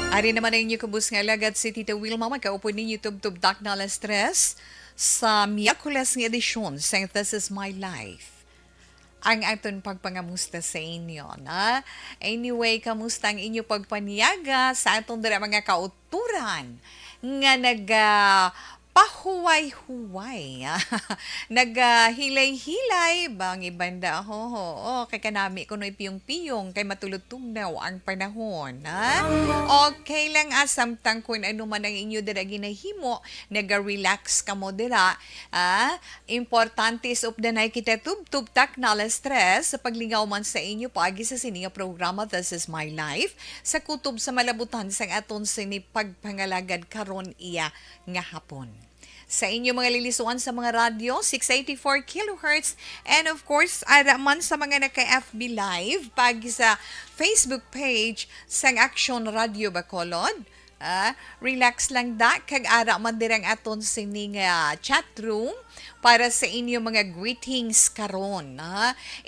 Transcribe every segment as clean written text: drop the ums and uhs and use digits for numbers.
Ari naman ang inyo kabus nga lagad si Tita Wilma magkaupo ninyo tub-tubdak na alas tres sa Miyerkules nga edisyon sa This Is My Life. Ang aton pagpangamusta sa inyo, na? Anyway, kamusta ang inyo pagpaniyaga sa atong dira mga kauturan nga pahuway-huway. Naghilay-hilay bang ibanda ho. Kay kanami kuno ipiyong-piyong kay matulog-tugnaw ang panahon. Ha? Okay lang samtang kung ano man ang inyo dira ginahimo, naga-relax ka mo dira. Importante is of the night kita tub-tubtak na alas stress sa paglingaw man sa inyo paagi sa sininga programa This Is My Life sa kutob sa malabutan sang aton sini pagpangalagad karon iya nga hapon. Sa inyo mga lilisuan sa mga radyo, 684 kHz. And of course, ara man sa mga naka-FB Live, pag sa Facebook page sang Action Radio Bacolod. Relax lang da, kag ara man dirang aton sining chat room para sa inyo mga greetings karon.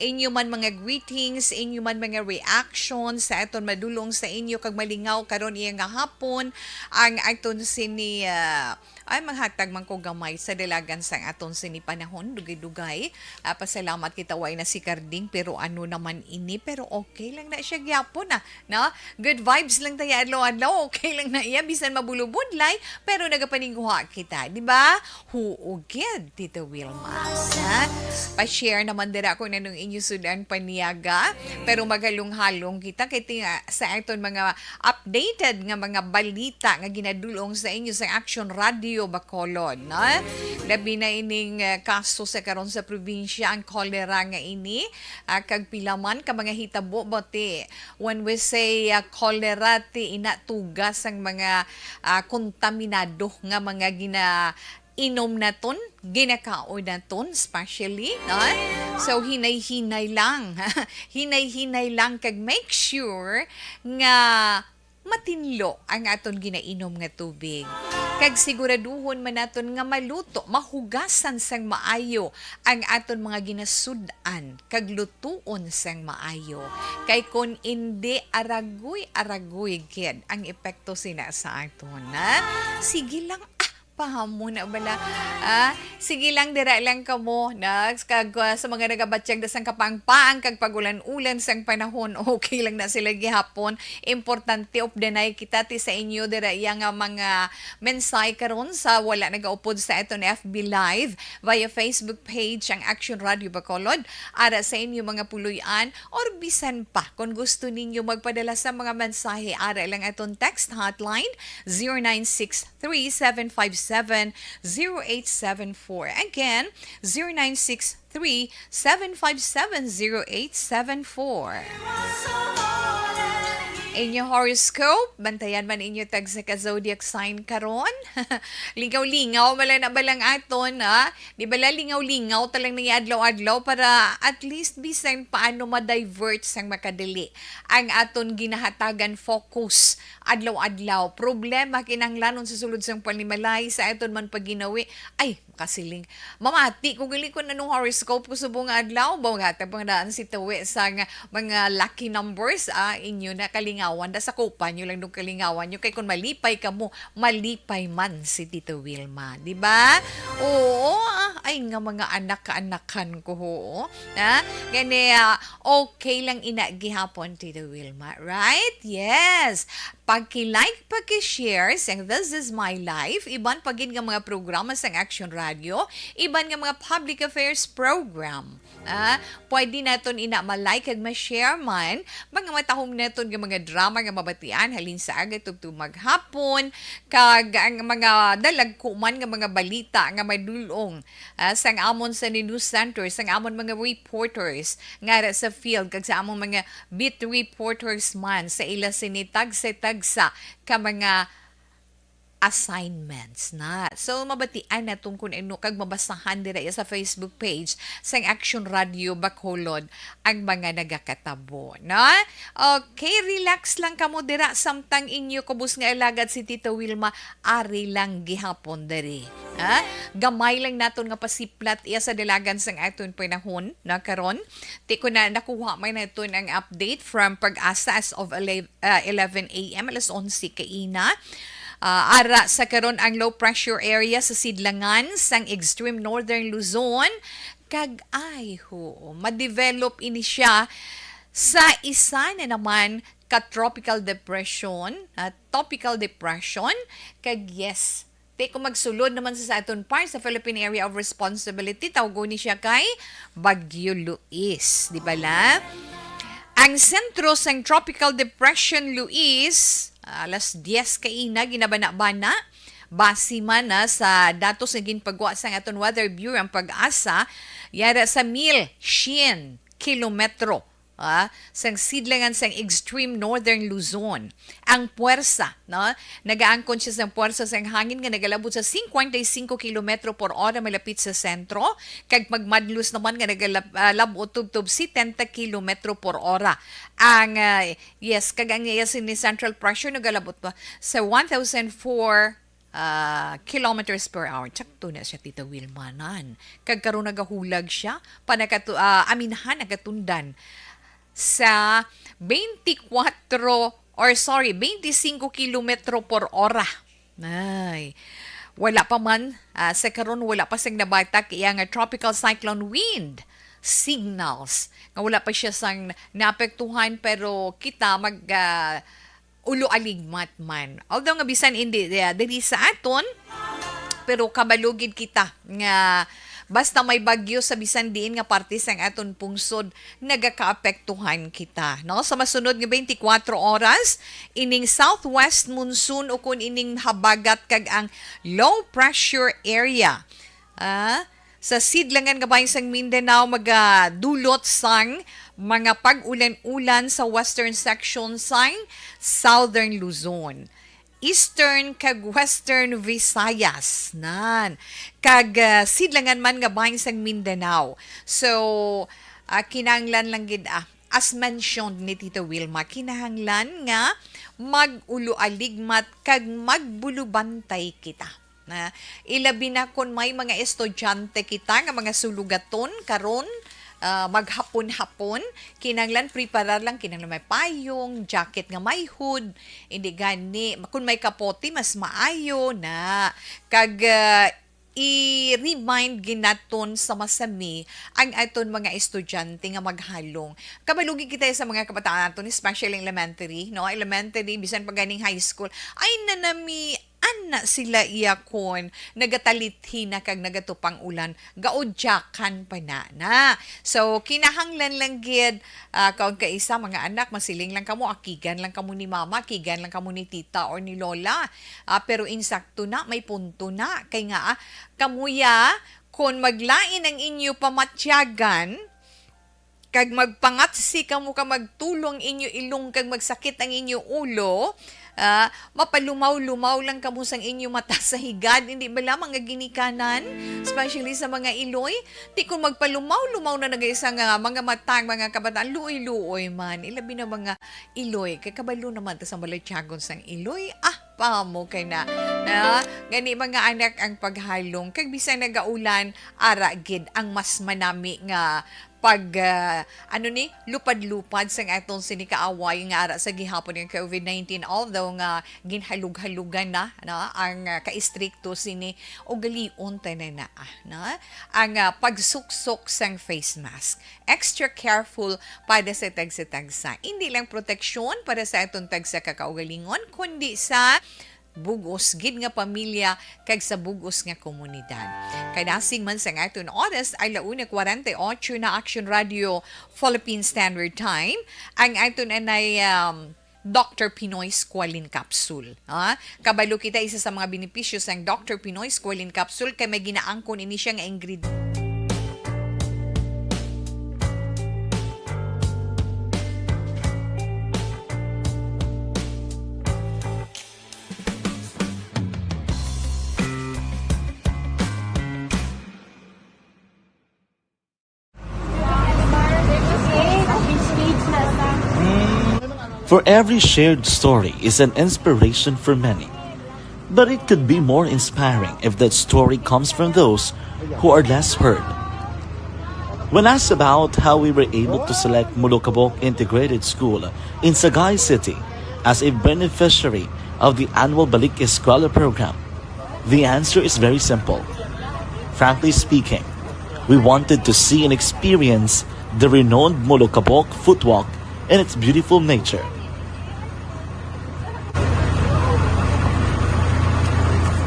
Inyo man mga greetings, inyo man mga reactions sa aton madulong sa inyo kag malingaw karon iya nga hapon ang aton sini ay maghatag man ko gamay sa dalagan sang aton sini panahon dugay-dugay. Pasalamat kita way na si Carding pero ano naman ini pero okay lang na siya gyapon na. Good vibes lang tayo adlaw-adlaw, okay lang na iya bisan mabulubudlay pero nagapaningguha kita, di ba? Huugid Tita Wilma. Pa-share naman dira ko nanong inyo sudan paniyaga pero magalong-halong kita kay sa aton mga updated nga mga balita nga ginadulong sa inyo sa Action Radio Bacolod, na? Labi na ining kaso sa karon sa probinsya ang cholera nga ini, kag pilaman ka mga hitabo bote. When we say cholera ti inatugas ang mga kontaminado nga mga inom naton, ginakaoy naton, especially, no? So, hinay-hinay lang. Hinay-hinay lang kag make sure nga matinlo ang aton ginainom nga tubig. Kag siguraduhon man naton nga maluto, mahugasan sang maayo ang aton mga ginasudan, kag lutuon sang maayo. Kay kun hindi aragoy kid ang epekto sina sa aton, sige lang pahamo na bala. Sige lang dira lang kamo kag sa mga nagabatsyag dasang kapangpaang kag pagulan-ulan sang panahon, okay lang na sila gihapon. Importante of the night kita ti sa inyo dira iya nga mga mensahe karon sa wala nagaupod sa aton FB Live via Facebook page ang Action Radio Bacolod ara sa inyo mga puluyan or bisan pa kung gusto ninyo magpadala sa mga mensahe ara lang aton text hotline 0963-757-0874. Again, 0963-757-0874. Inyo horoscope, bantayan man inyo tag sa ka-zodiac sign karon. Lingaw-lingaw mala na balang aton, Di bala lingaw-lingaw talang na adlaw-adlaw para at least bisan paano ma-divert sang makadili ang aton ginahatagan focus adlaw-adlaw. Problema kinahanglanon sa sulod sang panimalay sa aton man paginawi. Ay, kasiling. Mamati, kung gali ko na nung horoscope ko subong adlaw, bawag pang daan si Tawi sa mga lucky numbers, inyo na kalingawan, da sa kupa nyo lang nung kalingawan nyo, kay kung malipay ka mo, malipay man si Tita Wilma, di ba? Oo, ay nga mga anak-anakan ko ho. Gani, okay lang inagihapon, Tita Wilma, right? Yes. Pagki-like, pagki-share sang This Is My Life, iban pagin nga mga programa sang Action Radio, iban nga mga public affairs program. Pwede naton ina ma-like kag ma-share man mga matahom naton nga mga drama nga mabatian halin sa agad tugtug maghapon kag ang mga dalagkuman nga mga balita nga madulong sang amon sa news center, sang amon mga reporters nga sa field kag sa amon mga beat reporters man sa ila sinitag sa ka mga assignments na. So mabatian na kung ano kag mabasahan dira sa Facebook page sang Action Radio Bacolod ang mga nagakatabo, no? Okay, relax lang kamo dira samtang inyo kubos nga alagad si Tita Wilma ari lang gihapon diri. Ha? Gamay lang naton nga pasiplat iya sa dalagan sang aton panahon na karon. Ti ko na nakuha may naton ang update from Pag-asa as of 11 a.m. alas 11 kaina. Ara sa karon ang low pressure area sa sidlangan sang extreme northern Luzon kag ay ho ma-develop ini siya sa isa na naman ka tropical depression, kag yes kung magsulod naman sa aton part sa Philippine Area of Responsibility, tawgo ni siya kay Bagyo Luis, di ba la? Ang sentro sang Tropical Depression Luis, alas 10 kaina, ginabana-bana, base man na sa datos na ginpagwa sa aton Weather Bureau ang Pag-asa, yara sa 1,100 kilometro sang sidlangan sang extreme northern Luzon. Ang puwersa, no? Nagaangkon siya sa puwersa sang hangin nga nagalabot sa 55 km per hora malapit sa sentro, kag magmadlos naman nga nagalabot tubtob 70 km per hora. Ang kag ang ni central pressure nagalabot pa sa 1,004 kilometers per hour. Tsakto na siya, Tita Wilma nan. Kag karon nagahulag siya, aminhan nagatundan sa 25 kilometro per hora. Ay, wala pa man, sa karon wala pa sang nabatak iyang tropical cyclone wind signals. Nga wala pa siya sang naapektuhan pero kita ulo aligmat man. Although nga bisan hindi diri sa aton, pero kabalugid kita nga basta may bagyo sa bisan diin nga parte sang aton pungsod nagakaapektuhan kita, no? Sa masunod nga 24 oras ining southwest monsoon o kun ining habagat kag ang low pressure area sa sidlangan nga bahin sang Mindanao magadulot sang mga pag-ulan-ulan sa western section sang southern Luzon, Eastern kag Western Visayas nan kag sidlangan man nga bahin sang Mindanao. So kinahanglan lang gid as mentioned ni Tita Wilma, kinahanglan nga mag-ulo aligmat kag magbulubantay kita. Ilabi na kung may mga estudyante kita nga mga sulugaton karon maghapon-hapon, kinanglan preparar lang, kinanglan may payong, jacket nga may hood, hindi gani, kung may kapote, mas maayo na. Kag i-remind ginaton sa masami ang aton mga estudyante nga maghalong. Kabalugi kita sa mga kabataan naton, especially elementary, no? Elementary, bisan pa ganing high school, ay nanami ana sila iyakon nagatalithi na kag nagatupang ulan gaudyakan pa na. So kinahanglan lang gid kaon kaisa mga anak masiling lang kamo, akigan lang kamo ni mama, akigan lang kamo ni tita or ni lola, pero insakto na may punto na kay nga kamuya kon maglain ang inyo pamatyagan kag magpangatsi kamo ka magtulong inyo ilong kag magsakit ang inyo ulo, mapalumaw-lumaw lang kamo sang inyo mata sa higad, hindi ba lamang nga ginikanan, especially sa mga iloy, di kung magpalumaw-lumaw na nag-isang mga matang, mga kabataan, luoy-luoy man, ilabi na mga iloy, kay kabalo naman ta sa malatyagon sang iloy, pamo kay na gani mga anak ang paghalong, kag bisan nagaulan, ara gid ang mas manami nga pag lupad-lupad sang atong sinikaaway nga ara sa gihapon ng COVID-19, although nga ginhalug-halugan na ang kaistrikto sini o galion tanan na ang pagsuksok sang face mask. Extra careful para sa tagsa-tagsa. Hindi lang proteksyon para sa atong tagsa kakaugalingon, kundi sa bugos gid nga pamilya kag sa bugos nga komunidad. Kay nasing man sa aton oras ay 1:48 na Action Radio Philippine Standard Time. Ang aton anay Dr. Pinoy Squalene Capsule. Kabalo kita isa sa mga benepisyo sang Dr. Pinoy Squalene Capsule kay may ginaangkon ini siya nga ingredient. For every shared story is an inspiration for many. But it could be more inspiring if that story comes from those who are less heard. When asked about how we were able to select Mulukabok Integrated School in Sagay City as a beneficiary of the annual Balik Eskwela program, the answer is very simple. Frankly speaking, we wanted to see and experience the renowned Mulukabok footwalk in its beautiful nature.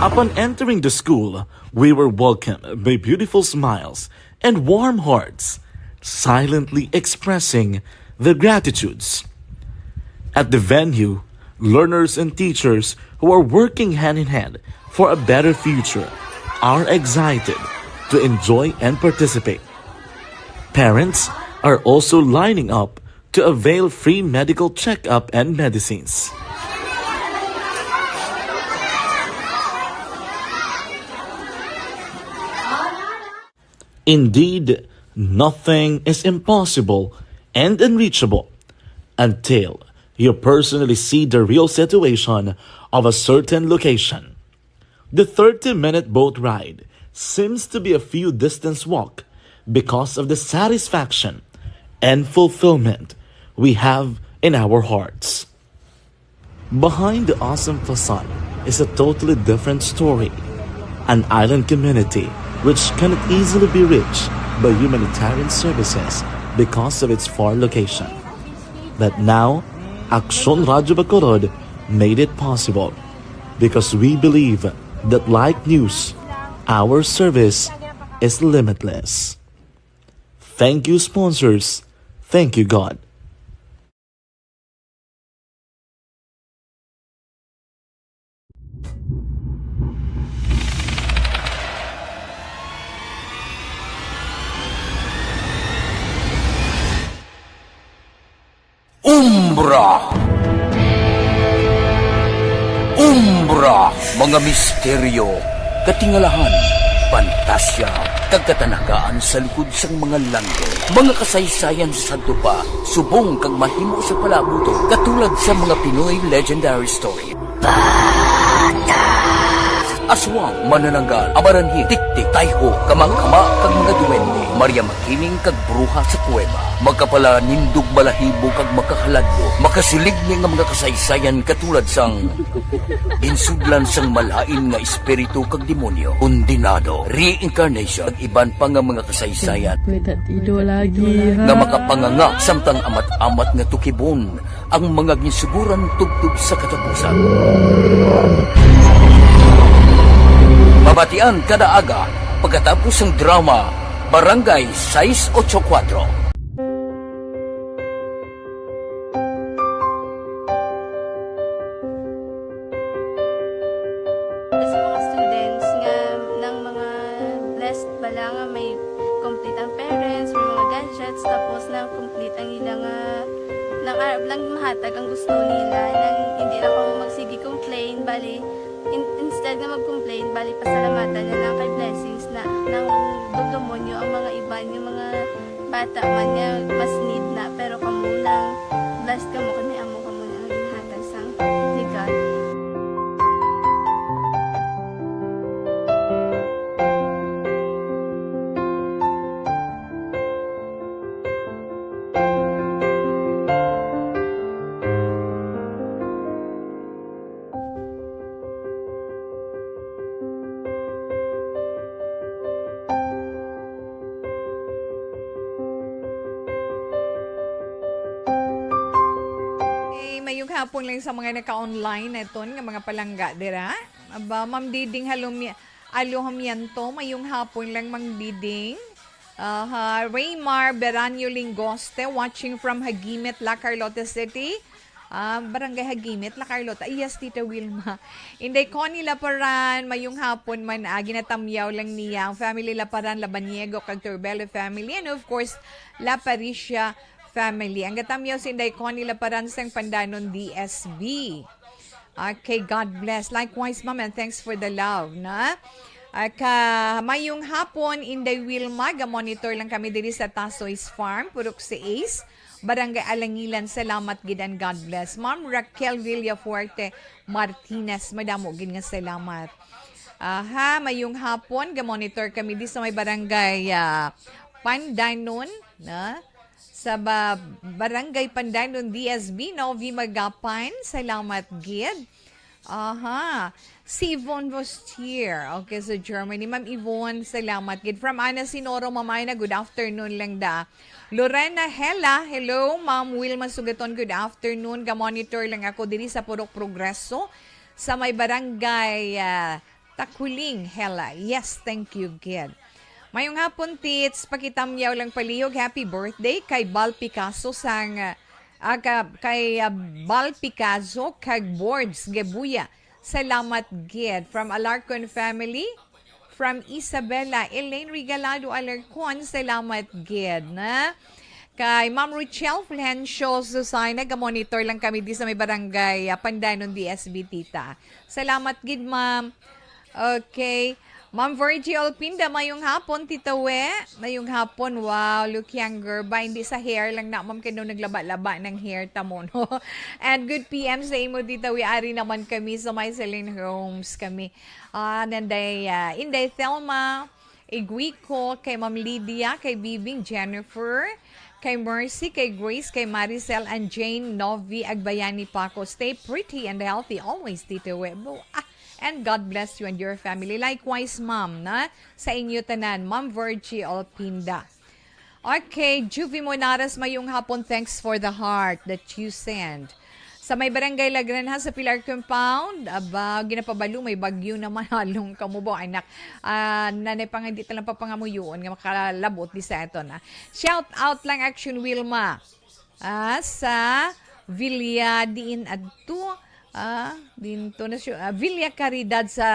Upon entering the school, we were welcomed by beautiful smiles and warm hearts, silently expressing their gratitudes. At the venue, learners and teachers who are working hand in hand for a better future are excited to enjoy and participate. Parents are also lining up to avail free medical checkup and medicines. Indeed, nothing is impossible and unreachable until you personally see the real situation of a certain location. The 30-minute boat ride seems to be a few distance walk because of the satisfaction and fulfillment we have in our hearts. Behind the awesome facade is a totally different story. An island community which cannot easily be reached by humanitarian services because of its far location. But now, Aksyon Radio Bacolod made it possible because we believe that like news, our service is limitless. Thank you, sponsors. Thank you, God. Umbra! Umbra! Mga misteryo, katingalahan, pantasya, kagkatanakaan sa likod sang mga lando. Mga kasaysayan sa dupa, subong kag mahimo sa palabuto, katulad sa mga Pinoy legendary story. Aswang, manananggal, amaranhit, tiktik, tayho, kamangkama, kag mga duwende, Maria Makining kag bruha sa kuweba, magkapala nindog balahibo kag makahaladlo, makasilig ni nga mga kasaysayan katulad sang ginsudlan sang malain nga espiritu kag demonyo, undinado, reincarnation, kag iban pa nga mga kasaysayan nga makapanganga samtang amat-amat nga tukibon ang mga ginsuguran tugtog sa katapusan. Mabatian kada aga pagkatapos ng drama Barangay 684. Sa mga students nga ng mga blessed bala nga may complete ang parents, may mga gadgets, tapos na complete ang ilang lang mahatag ang gusto nila nang hindi na ako magsigi complain, bali instead na mag-complain, bali pasalamatan na lang kay blessings na nang demonyo ang mga iba yung mga bata man niya mas need na, pero kamo lang blessed kamo kami amo kamo na ang ginhatag sang ni God. Mayong hapon lang sa mga naka-online na ito, nga mga palangga, dira. Aba, Ma'am Diding Alohamiento, mayong hapon lang, Ma'am Diding. Raymar Beranyo Lingoste, watching from Hagimit, La Carlota City. Barangay Hagimit, La Carlota. Yes, Tita Wilma. Inday Connie Laparan, mayong hapon man, ginatamyaw lang niya. Family Laparan, Labaniego, Cagturbelo family. And of course, La Parisha family. Ang gatamyaw si Inday Connie Laparan sang Pandanon DSB. Okay, God bless. Likewise, Ma'am, and thanks for the love, na? Mayong hapon, Inday Wilma, monitor lang kami diri sa Tasoy's Farm, Purok si Ace. Barangay Alangilan, salamat gid and God bless. Ma'am Raquel Villafuerte Martinez, madamo gid nga salamat. Aha, mayong hapon, ga-monitor kami di sa may barangay Pandanon, na? Sa barangay Pandanon, DSB, Novi Magapan, salamat gid. Aha. Si Yvonne Vostier. Okay, so Germany. Ma'am Yvonne, salamat. Gid from Ana Sinoro, Mamayna, good afternoon lang da. Lorena Hela, hello. Ma'am Wilma Sugaton, good afternoon. Ga-monitor lang ako diri sa Purok Progreso sa may barangay Takuling, Hela. Yes, thank you, Gid. Mayong hapon, tits. Pakitamyaw lang palihog. Happy birthday kay Bal Picasso sang kay Bal Picasso kag Boards Gebuya. Salamat gid from Alarcon family, from Isabela Elaine Regalado Alarcon, salamat gid na. Kay Ma'am Richelle Flencio Susana, ga-monitor lang kami di sa may barangay Pandanon DSB Tita. Salamat gid, ma'am. Okay. Ma'am Virgie Alpinda, mayong hapon, Tita We. Mayong hapon, wow, look younger ba? Hindi sa hair lang na, ma'am, kaya naglaba-laba ng hair tamo, no? And good PM sa imo, Tita We. Ari naman kami sa my Celine Homes kami. Nanday, Inday Thelma, Iguico, kay Ma'am Lydia, kay Bibing Jennifer, kay Mercy, kay Grace, kay Maricel, and Jane Novi, Agbayani Paco. Stay pretty and healthy always, Tita We. And God bless you and your family. Likewise, ma'am, na? Sa inyo tanan, Ma'am Virgie Alpinda. Okay, Juvie Monares, mayong hapon, thanks for the heart that you send. Sa may barangay Lagranha sa Pilar Compound, ginapabalo, may bagyo naman, halong kamubo, anak. Nanay pang hindi talang papangamuyuon, nga makalabot di sa ito na. Shout out lang, Action Wilma. Sa Villa Diin Adto, dinto na siya. Villa Caridad sa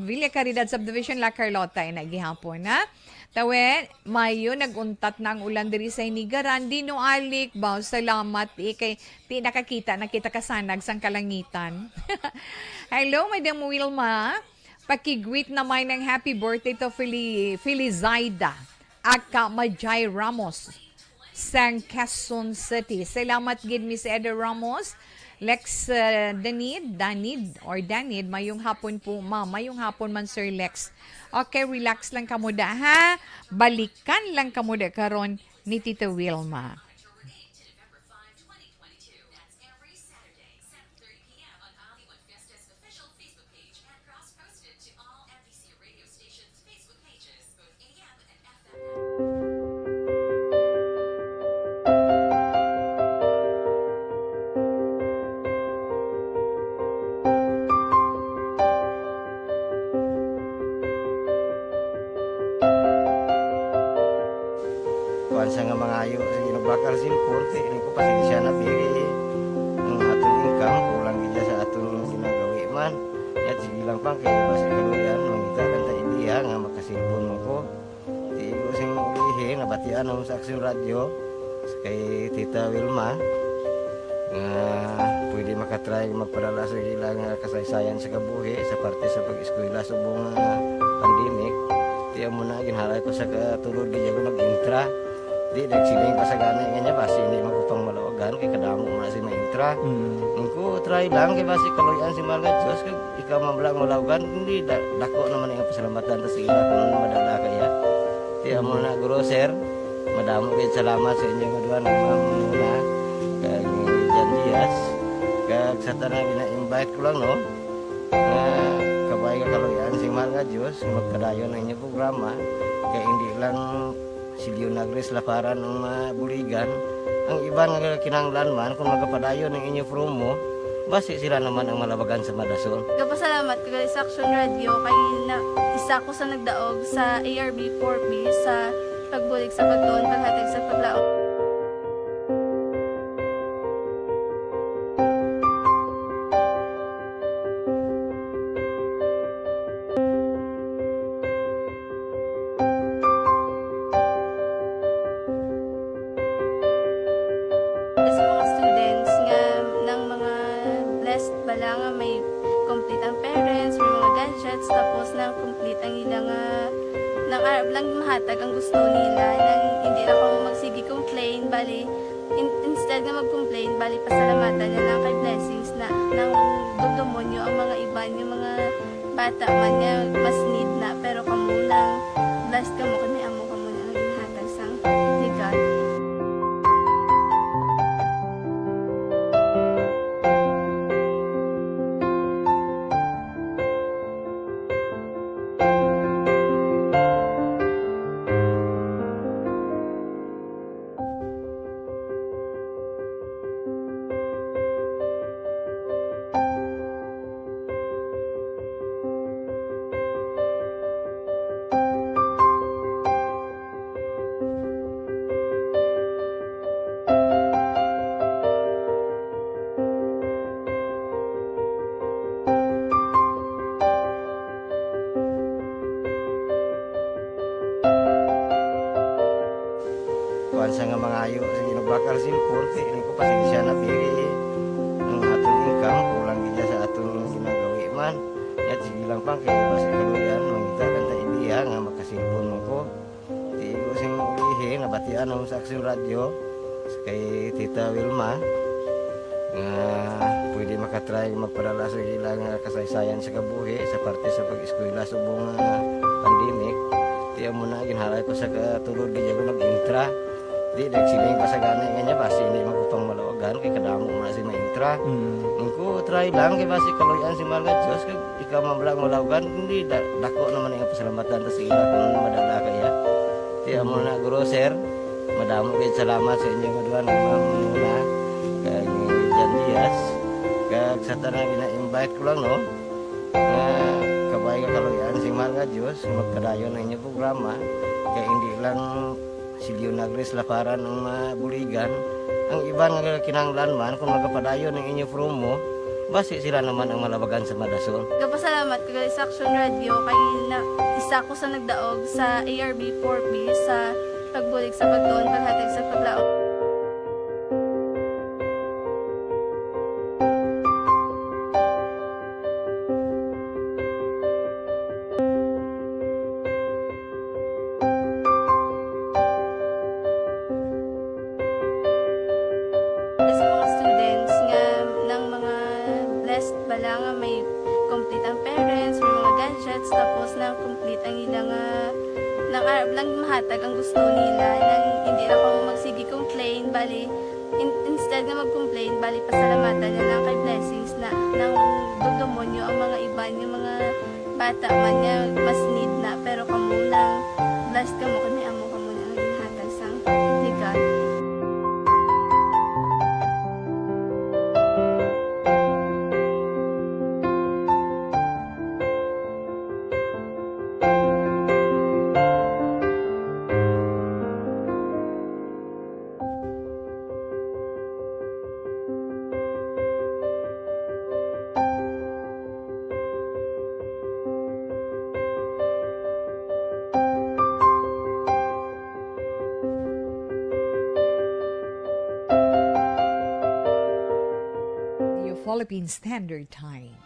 Villa Caridad Subdivision La Carlota ay nagihapon na. Tawe, mayo naguntat na ang ulan diri sa Inigaran. Dino alik, baw, salamat. Kay di nakita kasanag sang kalangitan. Hello, Madam Wilma. Pakigwit naman ng happy birthday to Felizaida Aka Majay Ramos sang Quezon City. Salamat gid, Miss Eda Ramos. Lex Danid, mayong hapon po, ma'am. Mayong hapon man, Sir Lex. Okay, relax lang kamo da, ha? Balikan lang kamo da karon ni Tita Wilma. Sa nga mga ayo bakal silpon ini ko pasensya na biri ang atong income kulang gid sa atong ginagawi man at sige lang pang kay basi kaluyan mangita kan ta ideya nga makasilpon mo ko di ko sing ihe nabatian ang sa Action Radio kay Tita Wilma nga pwede makatry magpadala sa ilang kasaysayan sa kabuhi sa parte sa pag-eskwela subong pandemic tiya mo na ginhalay ko sa katulod di ko nag-intra. Di nagsiling pa sa gani nga niya basi hindi magupang malawagan kay kadamo man si maintra. Ningko try lang kay basi kaloyan si Malga Diyos kay ikaw mablang malawagan hindi dako naman ang pasalamatan ta sa ila kung madala kaya. Di amo na guro sir. Madamo kay salamat sa inyo duha ng mamuna kay Jan Diaz. Kag sa tanang ina-invite ko lang no. Kabay ka kaloyan si Malga Diyos magkadayon ng inyong programa kay hindi lang silyo nagres laparan ng buligan ang iba nga kinanglan man kung magapadayon ng inyo promo basi sila naman ang malabagan sa Madasol. Kapasalamat ko sa Action Radio kay isa ko sa nagdaog sa ARB 4B sa pagbulig sa pagtuon paghatag sa paglaom. ng Arab lang mahatag ang gusto nila, nang hindi na ako magsige complain, bali, instead na mag-complain, bali pasalamatan niya lang kay blessings na nang dudumonyo ang mga iba yung mga bata man niya mas need na, pero kamo lang blessed kamo kami amo kamo na ang ginhatag sang ni God. Kuan sa nga mga ayo sa ginubakal silpon kay ini ko pasensya na biri ang atong income kulang gid sa atong ginagawi man. Yat sige lang pang kay basta kaluyan mangita kan ta ideya nga makasilpon mo ko. Di ko sing ihi nabatian ang sa aksyon radyo kay Tita Wilma nga pwede makatry magpadala sa ilang kasaysayan sa kabuhi sa parte sa pag-eskwela subong pandemic. Tiya mo na ginhalay ko sa katulod gid ko nag-intra. Di nagsiling pa sa gana niya basi ini magupang malawagan kay kadamo mo na si maintra. Ko try lang kay basi kaluyan si mga Diyos kay ikaw mablang malawagan hindi dako naman ang pasalamatan ta sa ila kung madala kaya. Tiya mo na guro sir, madamo kay salamat sa inyong duan ma'am na kay Jan Diaz. Kag sa tanan gina-invite ko lang no. Kabay ka kaluyan si mga Diyos magpadayon ang inyong programa kay hindi lang silyo nagres laparan ng mabuligan. Ang iba nga kinanglan man kung magapadayon ng inyo promo, basi sila naman ang malabagan sa Madason. Kapasalamat ko sa Action Radio kay na isa ko sa nagdaog sa ARB 4B sa pagbulig sa pagtuon paghatag sa paglaog. Sa mga students nga ng mga blessed bala nga may complete ang parents, may mga gadgets, tapos na complete ang ilang ng Arab lang mahatag ang gusto nila, nang hindi na ako magsige complain, bali, instead na mag-complain, bali pasalamatan niya lang kay blessings na nang dudumonyo ang mga iba yung mga bata man niya mas need na, pero kamo lang blessed kamo kami amo kamo na ang ginhatag sang ni God. Philippine Standard Time.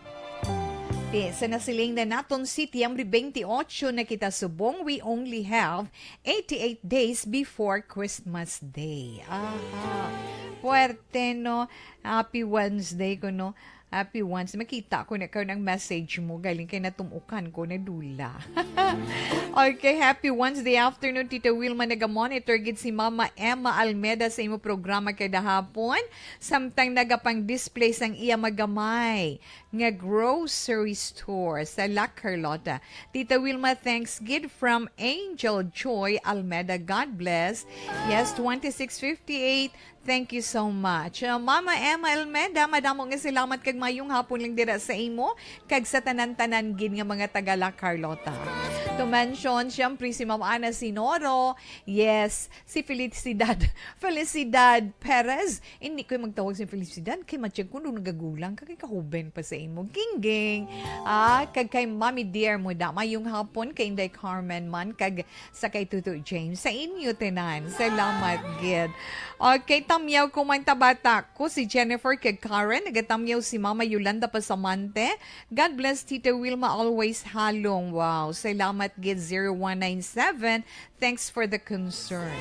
Sa nasiling na naton September 28 na kita subong, we only have 88 days before Christmas Day. Aha. Puwerte, no? Happy Wednesday ko, no? Happy Wednesday. Makita ko na kayo ng message mo. Galing kay natumukan ko na dula. Okay, happy Wednesday afternoon. Tita Wilma naga-monitor gid si Mama Emma Almeda sa imo programa kada hapon. Samtang nagapang display sang iya magamay nga grocery store sa La Carlota. Tita Wilma, thanks gid from Angel Joy Almeda. God bless. Yes, 2658. Thank you so much. Mama Emma Almeda, madamo nga salamat kag mayong hapon lang dira sa imo kag sa tanan-tanan gid nga mga taga La Carlota. To mention, syempre si Mama Ana Sinoro, yes, si Felicidad Perez. Hindi ko magtawag si Felicidad kay matiyag ko nung nagagulang kag kahuben pa sa imo. Gingging. Kag kay Mami Dear mo dama yung hapon kay Inday Carmen man kag sa kay Tuto James sa inyo tenan. Salamat gid. Okay, tamyaw ko man tabata ko si Jennifer kag Karen, nagatamyaw si Mama Yolanda Pasamante. God bless Tita Wilma, always halong. Wow, salamat gid 0197. Thanks for the concern.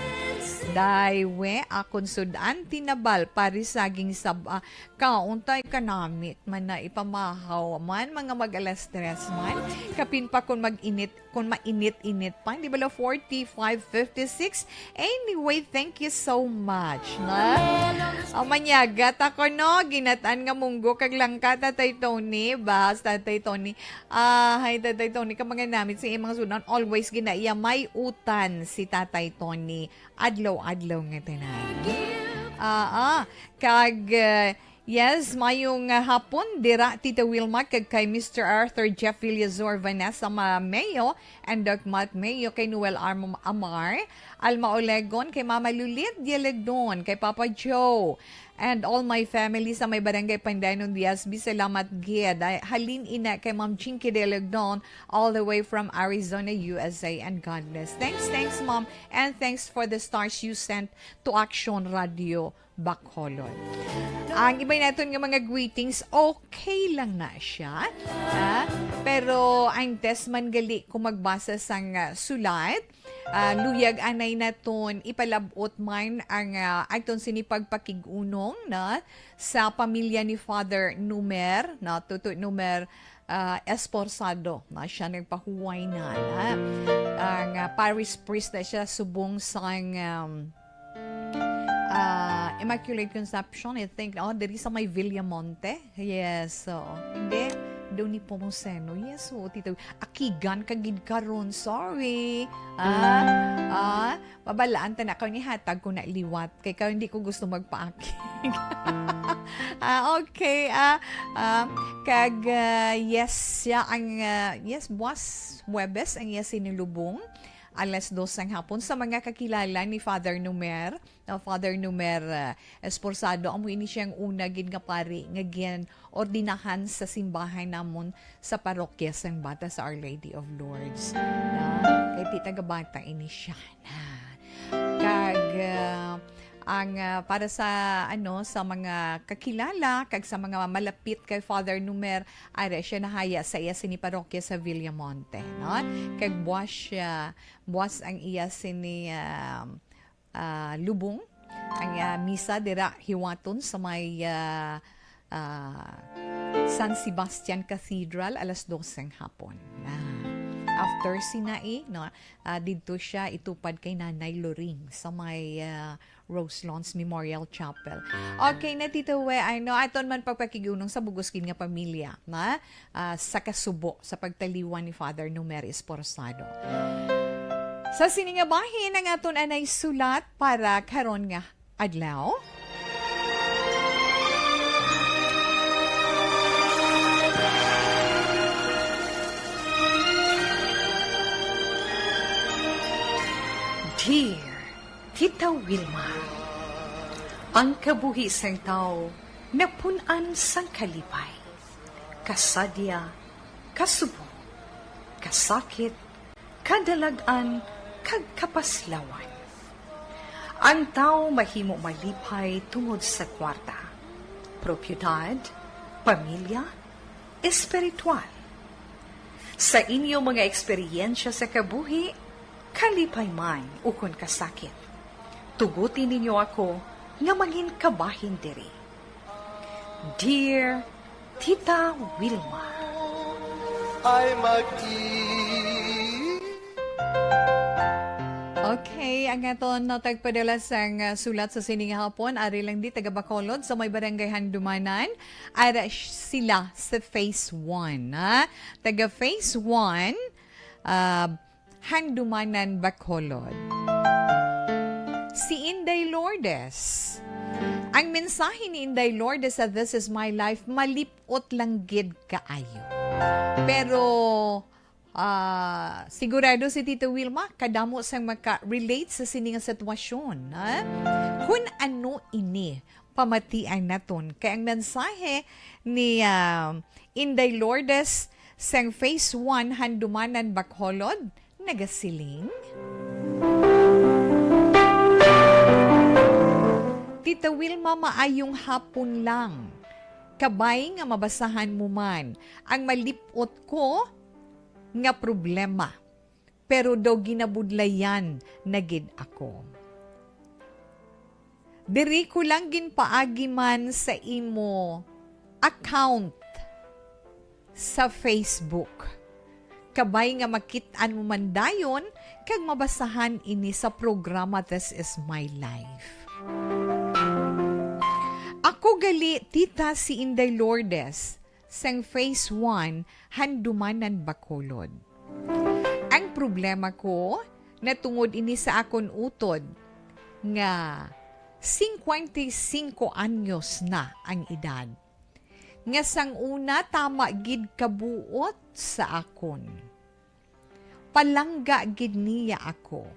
Daywe, akon sudan tinabal parisaging saba. Kauntay kanamit man na ipamahaw man mga mag-alas 3 man. Kapin pa kung mag-init, kung mainit-init pa. Di ba 45-56? Anyway, thank you so much. Na? Manyagat ako no, ginataan nga munggo kag langka Tatay Tony. Bas, Tatay Tony. Hi Tatay Tony, ka mga namit si imang sudan. Always ginaiya may utan si Tatay Tony. Adlaw-adlaw nga tanan. Kag yes, mayong hapon dira Tita Wilma kag kay Mr. Arthur Jeff Villazor Vanessa Mayo and Doc Matt Mayo kay Noel Amar Alma Olegon kay Mama Lulit Dialegdon kay Papa Joe and all my family sa may barangay Pandanon Diazbi. Salamat gid. Halin ina kay Ma'am Chinky Dialegdon all the way from Arizona, USA, and God bless. Thanks Mom, and thanks for the stars you sent to Action Radio Bacolod. Ang iba natin ng mga greetings, okay lang na siya. Pero ang test man gali kung magbasa sang sulat, luyag anay naton ipalabot man ang aton sinipagpakigunong na sa pamilya ni Father Numer, na Tuto Numer Esporsado, na siya nagpahuway na. Ang parish priest na siya subong sang Immaculate Conception, I think. Diri sa may Villamonte. Yes, so. Hindi. Doon ni Pomoseno. Yes, so. Tito. Akigan kagid karon. Sorry. Babalaan ta na. Kau ni hatag ko na liwat. Kaya kau hindi ko gusto magpa-akig. Okay. Kag, yes, siya ang, yes, buwas Webes, ang yes sinilubong. Alas 2 ng hapon sa mga kakilala ni Father Numer. Father Numer Esporsado, amoy ni siyang una gid nga pari nga gian ordinahan sa simbahan namon sa parokya sang Bata sa Our Lady of Lourdes. Kay Tita Gabata ini siya na. Kag ang para sa sa mga kakilala kag sa mga malapit kay Father Numer, ara siya nahaya sa iya sini parokya sa Villamonte, no? Kag buwas ang iya sini lubong ang misa dira hiwaton sa may San Sebastian Cathedral alas 2 ng hapon. After sinai, no, dito siya itupad kay Nanay Loring sa may Rose Lawns Memorial Chapel. Okay na Tito We, aton man pagpakigunong sa bugoskin nga pamilya, na sa kasubo sa pagtaliwan ni Father Numer Esporsado. Sa siningabahin ang aton anay sulat para karon nga adlaw. Dear Tita Wilma, ang kabuhi sang tao napunan sang kalipay, kasadya, kasubo, kasakit, kadalagan, kag kapaslawan. Ang tao mahimo malipay tungod sa kwarta, propiedad, pamilya, espiritual. Sa inyo mga eksperyensya sa kabuhi, kalipay man ukon kasakit, tugutin ninyo ako nga maging kabahin diri. Dear Tita Wilma, ay Okay, ang aton natagpadala sang sulat sa sining hapon, ari lang di taga Bacolod sa may barangay Handumanan. Ara sila sa Phase 1. Taga Phase 1, Handumanan, Bacolod. Si Inday Lourdes. Ang mensahe ni Inday Lourdes sa This Is My Life, malipot lang gid kaayo. Pero sigurado si Tita Wilma, kadamo sang maka-relate sa sining sitwasyon. Kung ano ini, pamatian naton. Kaya ang mensahe ni Inday Lourdes sang Phase 1, Handumanan, Bacolod, nagasiling. Tita Wilma, maayong hapon lang. Kabay nga mabasahan mo man ang malipot ko nga problema. Pero daw ginabudlayan na gid ako. Diri ko lang ginpaagi man sa imo account sa Facebook. Kabay nga makit-an mo man dayon kag mabasahan ini sa programa This Is My Life. Ako gali tita si Inday Lourdes sang phase 1 handumanan Bacolod. Ang problema ko natungod ini sa akon utod nga 55 anyos na ang edad. Nga sang una tama gid kabuot sa akon. Palangga gid niya ako.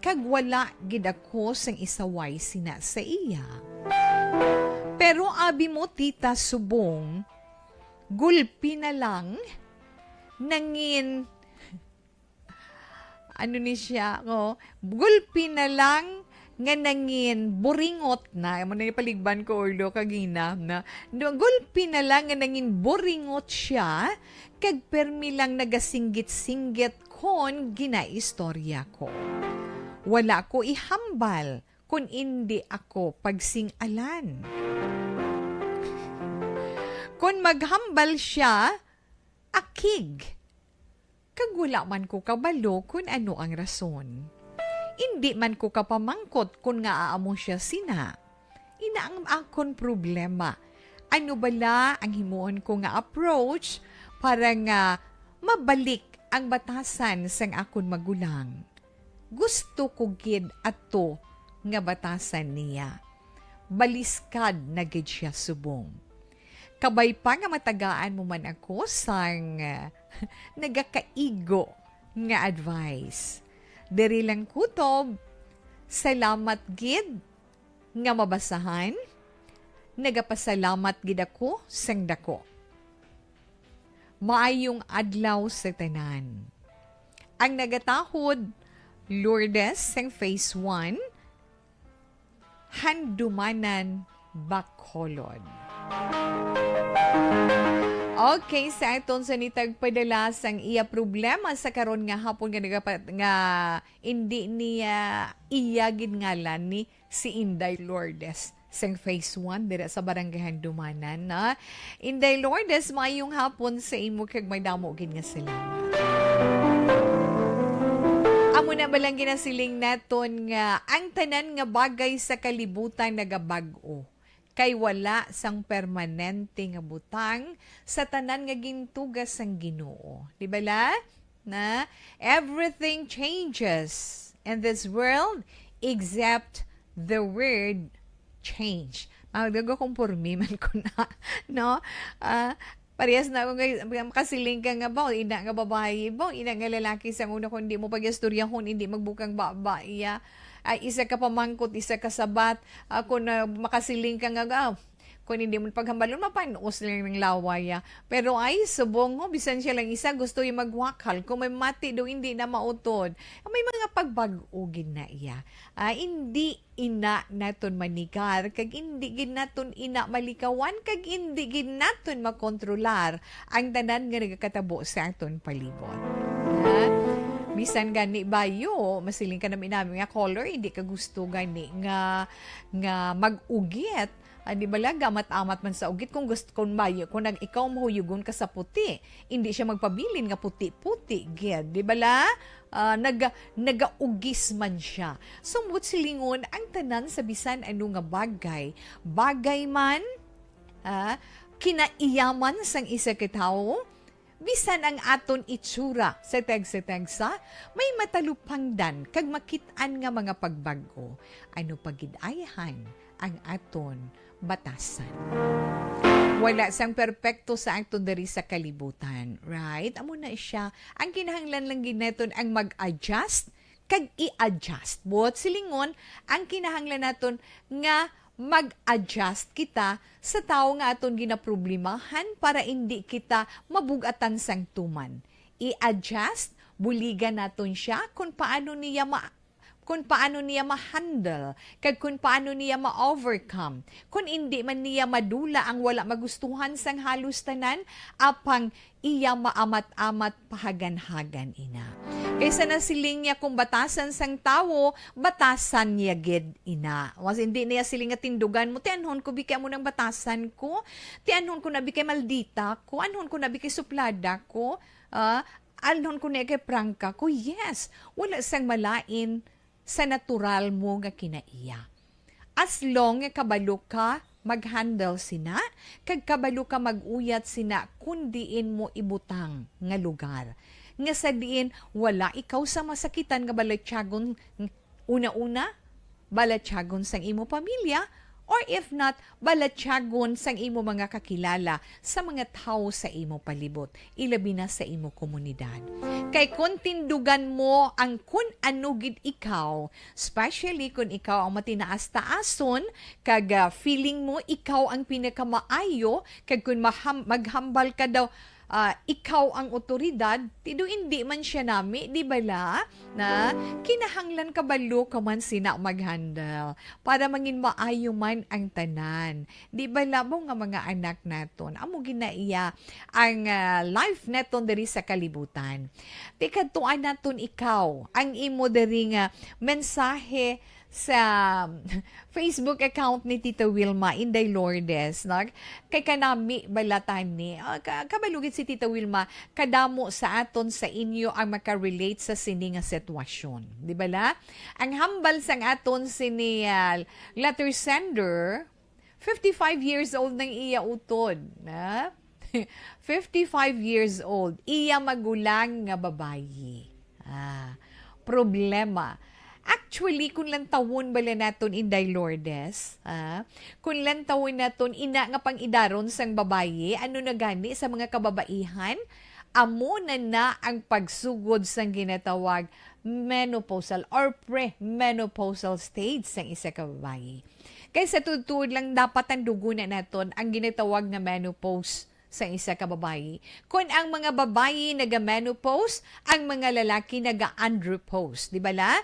Kag wala gid ako sang isaway sina sa iya. Pero abi mo tita subong, gulpi na lang, nangin, ano ni siya, gulpi na lang, nga nangin, buringot na, mo na paligban ko orlo kagina, na, gulpi na lang, nga nangin, buringot siya, kag permi lang nagasinggit-singgit kon ginaistorya ko. Wala ko ihambal, kung hindi ako pagsingalan. Kung maghambal siya, akig. Kag wala man ko kabalo kung ano ang rason. Hindi man ko kapamangkot kung nga aamo siya sina. Ina ang akon problema. Ano bala ang himuon ko nga approach para nga mabalik ang batasan sang akon magulang. Gusto ko gid ato nga batasan niya. Baliskad na gid siya subong. Kabay pa nga matagaan mo man ako sang nagakaigo nga advice. Diri lang kutob, salamat gid nga mabasahan, nagapasalamat gid ako sang dako. Maayong adlaw sa tanan. Ang nagatahod, Lourdes sang phase 1, handumanan Bacolod. Okay, sa aton sa nitagpadala sang iya problema sa karon nga hapon nga hindi niya iya gid ngalan ni si Inday Lourdes sang phase 1 dira sa barangay Handumanan na. Inday Lourdes, mayong hapon sa imo kag may damo gid nga salamat. Amo na balang ginasiling naton nga ang tanan nga bagay sa kalibutan nagabag-o. Kay wala sang permanente nga butang sa tanan nga gintugas sang Ginoo. Di ba la? Na everything changes in this world except the word change. Magagakompormi man ko na, no? Parehas na ako makasiling ka nga ba, ina nga babae ba, ina nga lalaki sa una kung hindi mo pagyastorya kung hindi magbukang babaya. Isa ka pamangkot, isa ka sabat, kung makasiling ka nga, kung hindi mo paghambalon, mapanuos lang ng lawaya. Pero ay, subong mo, bisan siya lang isa, gusto yung magwakal. Kung may mati daw, hindi na mautod. May mga pagbag-ugin na iya. Hindi ina naton manikar, kag hindi gin naton ina malikawan, kag hindi gin naton makontrolar ang tanan nga nagkatabo sa aton palibot. Bisan gani bayo, masiling ka namin nga color, hindi ka gusto gani nga mag-ugit. Di ba lang, gamat-amat man sa ugit kung gusto kung bayo, kung ikaw mahuyugon ka sa puti, hindi siya magpabilin nga puti-puti, gid. Di ba la? Nagaugis man siya. Sumut silingon ang tanan sa bisan ano nga bagay man, kinaiyaman sang isa katawo, bisan ang aton itsura sa teg-sa, may matalupangdan kag makitaan nga mga pagbago. Ano pagidayahan ang aton batasan. Wala sang perpekto sa aton diri sa kalibutan, right? Amo na siya. Ang kinahanglan lang gineton ang mag-adjust kag i-adjust. Buot silingon, ang kinahanglan naton nga mag-adjust kita sa tao nga aton ginaproblemahan para hindi kita mabugatan sang tuman. I-adjust, buligan naton siya kung paano niya kung paano niya ma-handle, kag kung paano niya ma-overcome. Kung hindi man niya madula ang wala magustuhan sang halos tanan, apang iya maamat-amat pahagan-hagan ina. Kaysa nasiling niya kung batasan sang tawo, batasan niya gid ina. Was hindi niya siling nga tindugan mo, tianhon ko bigay mo ng batasan ko, tianhon ko na bigay maldita ko, anhon ko na bigay suplada ko, anhon ko na kay prangka ko. Yes, wala sang malain sa natural mo nga kinaiya. As long nga kabalo ka, mag-handle sina, kag kabalo ka mag-uyat sina, kundiin mo ibutang nga lugar. Nga sa diin, wala ikaw sa masakitan nga balatyagon, una-una, balatyagon sang imo pamilya, or if not, balatyagon sang imo mga kakilala sa mga tao sa imo palibot, ilabi na sa imo komunidad. Kay kung tindugan mo ang kun ano gid ikaw, especially kung ikaw ang matinaas-taason, kag feeling mo ikaw ang pinakamaayo, kag kung maghambal ka daw, ikaw ang otoridad, tido hindi man siya nami, di bala, na kinahanglan kabalo ka man sina mag-handle para mangin maayo man ang tanan. Di bala mo nga mga anak naton, amo ginaiya ang life naton diri sa kalibutan. Di kadtuan naton ikaw, ang imo diri nga mensahe sa Facebook account ni Tita Wilma, Inday Lourdes, no? Kay kanami balatan ni, kabalugit si Tita Wilma, kadamo sa aton sa inyo ang makarelate sa sini nga sitwasyon. Di ba la? Ang hambal sang aton sini letter sender, 55 years old nang iya utod. Na? 55 years old. Iya magulang nga babayi. Problema. Actually, kung lantawon bala naton Inday Lourdes, kung lantawon naton ina nga pang idaron sang babaye, ano na gani sa mga kababaihan, amo na ang pagsugod sang ginatawag menopausal or pre-menopausal stage sang isa ka babaye. Kaya sa tutuod lang dapat ang dugo na naton ang ginatawag nga menopause sa isa ka babae. Kung ang mga babae naga-menopause, ang mga lalaki naga-andropause. Di ba la?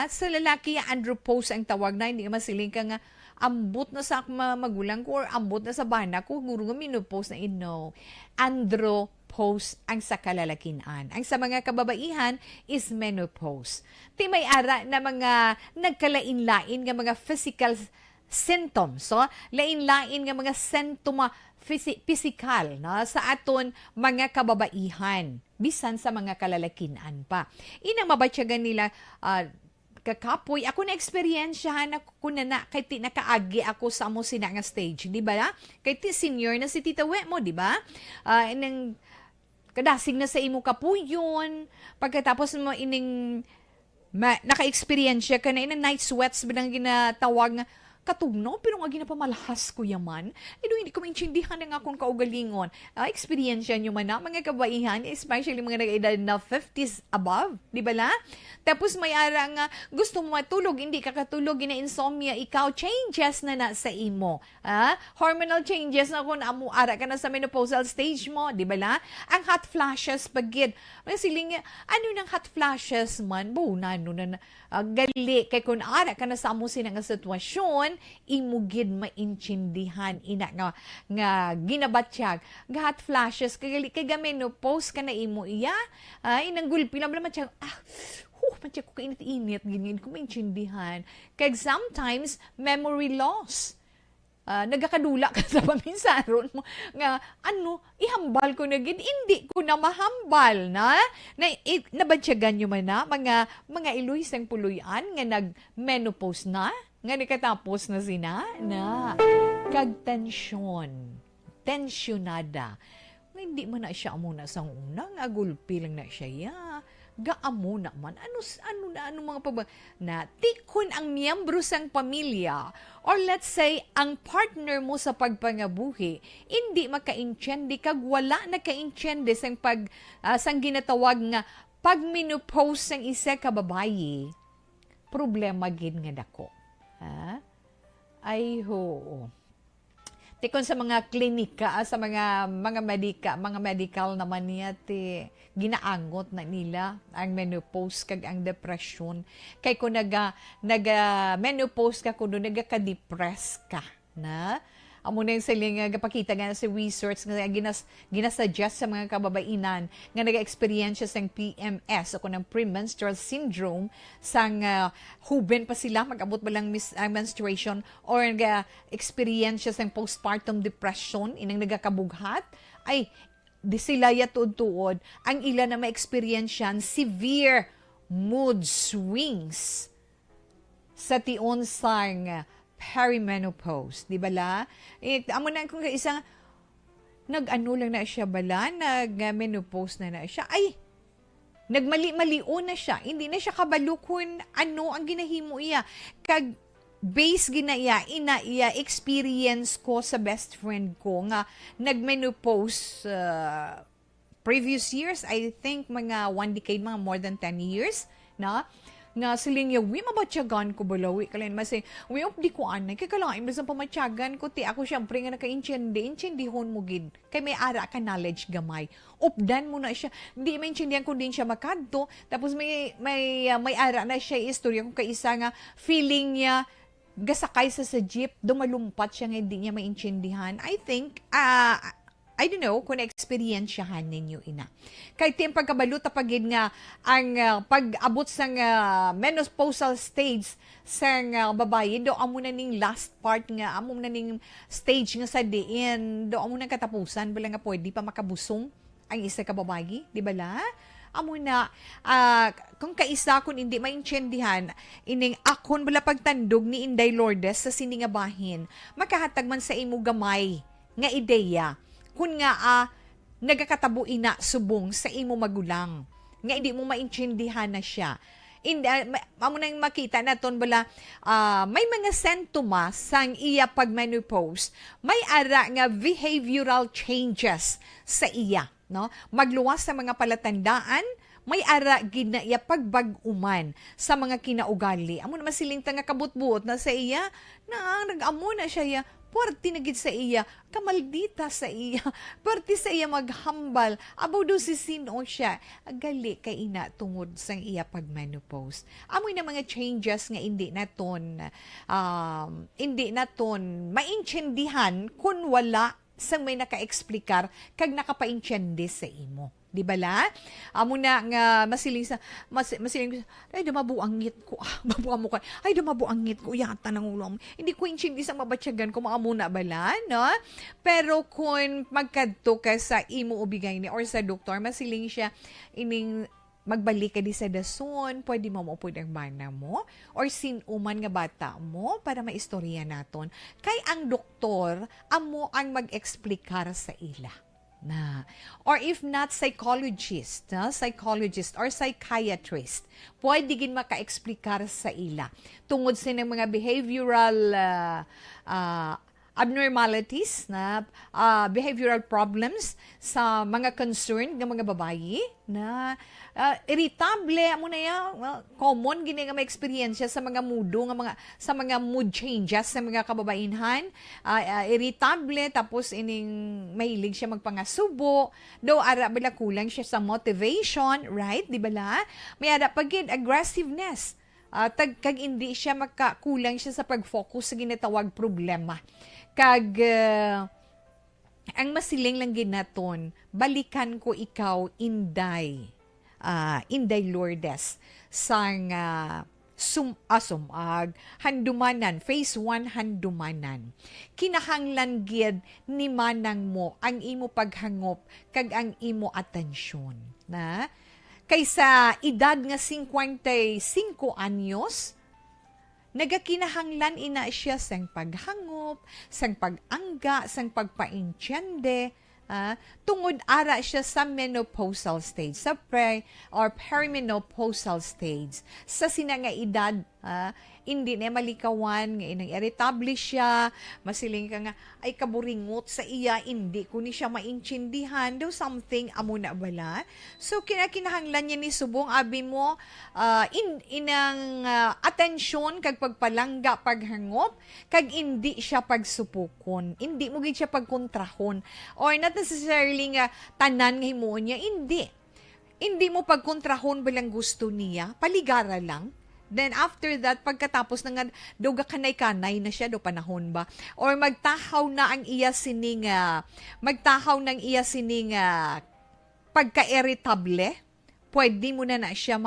Sa lalaki, andropause ang tawag na, hindi masiling ka nga, ambot na sa magulang ko or ambot na sa bana ko, guro nga menopause na no. Andropause ang sa kalalakinan. Ang sa mga kababaihan is menopause. Ti may ara na mga nagkalain-lain nga mga physical symptoms. So, lain-lain nga mga sentoma physical no? Sa aton mga kababaihan. Bisan sa mga kalalakinan pa. Inang mabatyagan nila kakapoy. Ako na eksperyensyahan ako na kay ti nakaagi ako sa amo sina nga stage, di ba? Kay ti senior na si Tita We mo, di ba? Inang kadasig na sa imo kapuyon. Pagkatapos mo ining naka-experience ka na inang night sweats ba nang ginatawag nga katugno, pero nga ginapamalhas ko yaman. Hindi ko maintindihan na nga akong kaugalingon. Experience nyo man na, mga kabaihan, especially mga nag-edad na 50s above, di ba la? Tapos may ara nga, gusto mo matulog, hindi ka katulog, gina-insomnia, ikaw, changes na sa imo. Hormonal changes na kung amo ara ka na sa menopausal stage mo, di ba la? Ang hot flashes, pagid. May siling, ano nang hot flashes man? Na gali, kay kung ara ka na sa amo sinang sitwasyon, imugid maintindihan ina nga ginabatsyag hot flashes kay menopause ka na imo iya inang gulpi lang matsyag matsyag ko kainit-init ganyan ko maintindihan kay sometimes memory loss. Nagakadula ka sa paminsaron mo nga ihambal ko na gid hindi ko na mahambal nabatsyagan nyo man na mga iloy sang puluyan nga nag-menopause na nga nakatapos na sina na kag tensyonada nga hindi man na siya amuna sang una nga gulpi lang na siya gaamo naman. Ano mga na tikon ang miyembro sang pamilya or let's say, ang partner mo sa pagpangabuhi, hindi maka-intyendi kag wala naka-intyendi sang sang ginatawag nga pag-menopause sang isa ka babayi, problema gid nga dako. Ay ho. Tikon sa mga klinika, sa mga medical naman niya, ginaangot na nila ang menopause kag ang depression. Kay kung menopause ka, kung nagaka-depress ka, na, amo na yung siling gapakita nga sa research nga ginasuggest sa mga kababainan nga naga-experience sa PMS o kunang premenstrual syndrome sang huben pa sila mag-abot ba lang menstruation or naga-experience sa postpartum depression inang nagakabughat ay di sila yatuod-tuod ang ila na ma-experience severe mood swings sa tion sang perimenopause, di bala? Amo na kung isang nag-ano lang na siya bala, nag-menopause na siya, ay, nagmali-malio na siya, hindi na siya kabalo kung ano ang ginahimo iya. Kag base ginaya, experience ko sa best friend ko nga nag-menopause previous years, I think mga 1 decade, mga more than 10 years, na nga siling ya, Wilma ba tiyagan ko balawi? Kalain masay, di ko anay. Kaya kalain, basta pamatyagan ko, ako syempre nga naka-inchindihon mo gid. Kaya may ara ka knowledge gamay. Updan mo na siya. Di mainchindihan kung din siya makadto. Tapos may ara na siya istorya kung kaisa nga feeling niya gasakay sa jeep, dumalumpat siya nga hindi niya mainchindihan. I think, I don't know kung na-experiensyahan ninyo ina. Kay tiyang pagkabalo tapagid nga ang pag-abot sa menopausal stage sa babae, do amo na ning last part nga, amo na ning stage nga sa diin, do amo na katapusan, bala nga pwede pa makabusong ang isa ka babae, di ba la? Amo na, kung kaisa kung hindi maintindihan, ining akon bala pagtandog ni Inday Lourdes sa siningabahin, makahatag man sa imo gamay nga ideya, kung nga nagakatabo ina subong sa imo magulang nga hindi mo maintindihan na siya. Amo nang makita naton bala may mga sintomas sang iya pag menopause, may ara nga behavioral changes sa iya, no? Magluwas sa mga palatandaan, may ara gid na iya pagbag-uman sa mga kinaugali. Amo naman siling nga kabutbuot na sa iya na nag-amo na siya Puwerte na gid sa iya, kamaldita sa iya, puwerte sa iya maghambal, abaw do si sino siya, agali kay ina tungod sang iya pag-menopause. Amoy na mga changes nga hindi naton maintindihan kung wala sang may naka-explikar kag nakapaintyende sa imo. Di ba la? Amo na nga masiling ay dumabuangit ko. Mabuang mo ka. Ay dumabuangit ko yata ng ulo. Hindi ko hindi sa mabatyagan ko maamo na bala, no? Pero kung magkadto ka sa imo ubigay ni or sa doktor, masiling siya ining magbalik ka di sa dason, pwede mo maupod ang bana mo, or sinuman nga bata mo para maistorya naton. Kay ang doktor, amo ang mag-explikar sa ila. Na. Or if not, psychologist or psychiatrist, pwede gin maka-explikar sa ila. Tungod sa mga behavioral abnormalities na behavioral problems sa mga concerned ng mga babayi na irritable amo na ya common gini nga may experience sa mga mudo nga sa mga mood changes sa mga kababainhan, irritable tapos ining mahilig siya magpangasubo do ara bala kulang siya sa motivation, right, di bala? May ara pagid aggressiveness, kag hindi siya makakulang siya sa pag-focus sa ginatawag problema. Kag ang masiling lang ginaton, balikan ko ikaw Inday Lourdes sang sumag handumanan, phase 1 handumanan. Kinahanglan gid ni manang mo ang imo paghangop kag ang imo atensyon, na kaysa edad nga 55 anyos, nagakinahanglan ina siya sang paghangop, sang pag-angga, sang pagpaintyende, tungod ara siya sa menopausal stage, sa pre or perimenopausal stage. Sa sinanga edad, hindi na malikawan, nga inang irritable siya, masiling ka nga, ay kaburingot sa iya, hindi ko ni siya maintindihan, daw something, amo na bala. So, kinakinahanglan niya ni subong, abi mo, inang atensyon, kag pagpalangga, paghangop, kag hindi siya pagsupukon, hindi mo gid siya pagkontrahon, or not necessarily nga, tanan nga himuon niya, hindi mo pagkontrahon bilang gusto niya, paligara lang. Then after that, pagkatapos nga daw kanay-kanay na siya do panahon ba? Or magtahaw na ang iya sining pagka-irritable, pwede mo na siya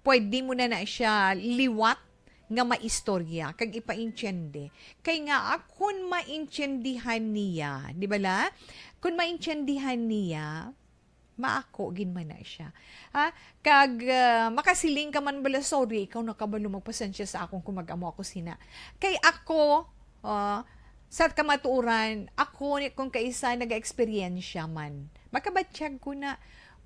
pwede mo na siya liwat nga maistorya kag ipaintyende. Kay nga akon maintindihan niya, di ba la? Kung maintindihan niya, maako ginman na siya. Ha? Kag makasiling ka man bala, sorry, ikaw nakabalo magpasensya sa akong kung mag-amo ako sina. Kay ako, sa kamatuuran, ako kung kaisa nag-experiensya man, makabatsyag ko na,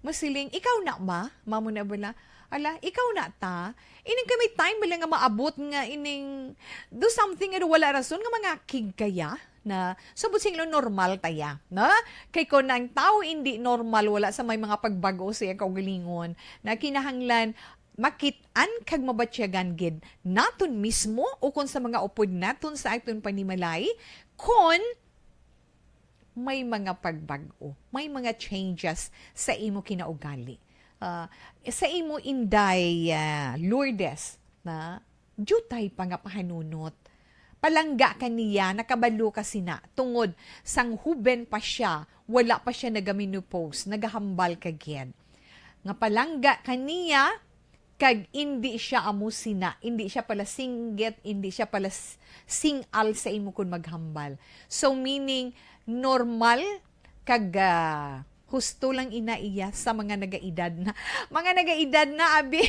masiling, ikaw na ba? Mamo na bala? Ala, ikaw na ta? Ining kami time bala nga maabot nga ining do something nga wala rason nga mga kig kaya na subot singlo normal taya, na? Kay ko nang tao hindi normal, wala sa may mga pagbago siya kaugalingon, na kinahanglan makit-an kag mabatsyagan gid naton mismo o kung sa mga upod naton sa aton panimalay, kon may mga pagbago, may mga changes sa imo kinaugali. Sa imo inday Lourdes, na jutay pa nga pahanunot, palangga kaniya, nakabalo ka sina, tungod sang huben pa siya, wala pa siya nagaminupose, nagahambal kagyan. Nga palangga kaniya, kag hindi siya amusina, hindi siya pala singgit, hindi siya pala singal sa imo kun maghambal. So meaning, normal kag husto lang inaiya sa mga nagaedad na. Mga nagaedad na, abi,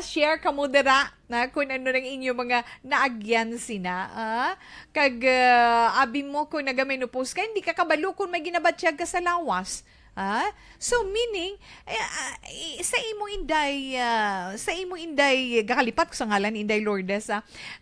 share kamo dira na kung ano ng inyo mga naagyan sina. Kag abi mo kung nagamenopause ka, hindi ka kabalo kung may ginabatsyag ka sa lawas. So meaning sa imo inday gakalipat ko sa ngalan Inday Lourdes,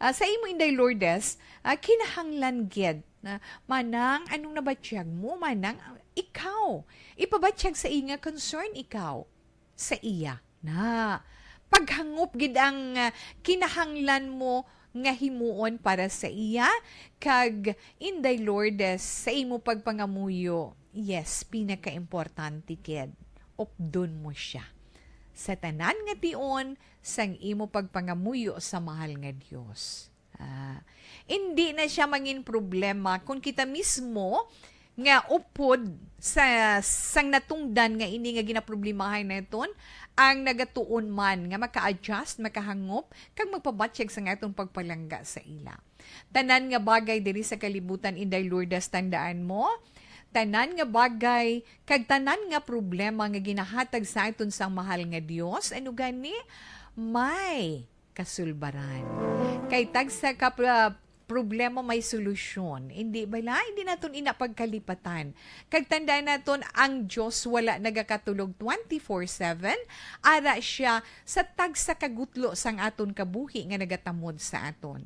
sa imo Inday Lourdes, kinahanglan gid na manang anong nabatsyag mo, manang ikaw ipabatsyag sa iya nga concern, ikaw sa iya na paghangop gid ang kinahanglan mo nga himuon para sa iya, kag Inday Lourdes sa imo pagpangamuyo, yes, pinaka-importante kid, updon mo siya sa tanan nga tion sang imo pagpangamuyo sa mahal nga Dios. Hindi na siya mangin problema kung kita mismo nga upod sa sang natungdan nga ini nga ginaproblemahay naton ang nagatuon man nga maka-adjust, makahangop kag magpabatsyag sa atong pagpalangga sa ila. Tanan nga bagay diri sa kalibutan, Inday Lourdes, tandaan mo, tanan nga bagay kag tanan nga problema nga ginahatag sa aton sang mahal nga Dios, ano gani, may kasulbaran. Kay tagsa ka problema may solusyon. Hindi bala, hindi naton inapagkalipatan. Kag tandaan naton ang Dios wala nagakatulog 24/7, ara siya sa tagsa kagutlo sang aton kabuhi nga nagatamod sa aton.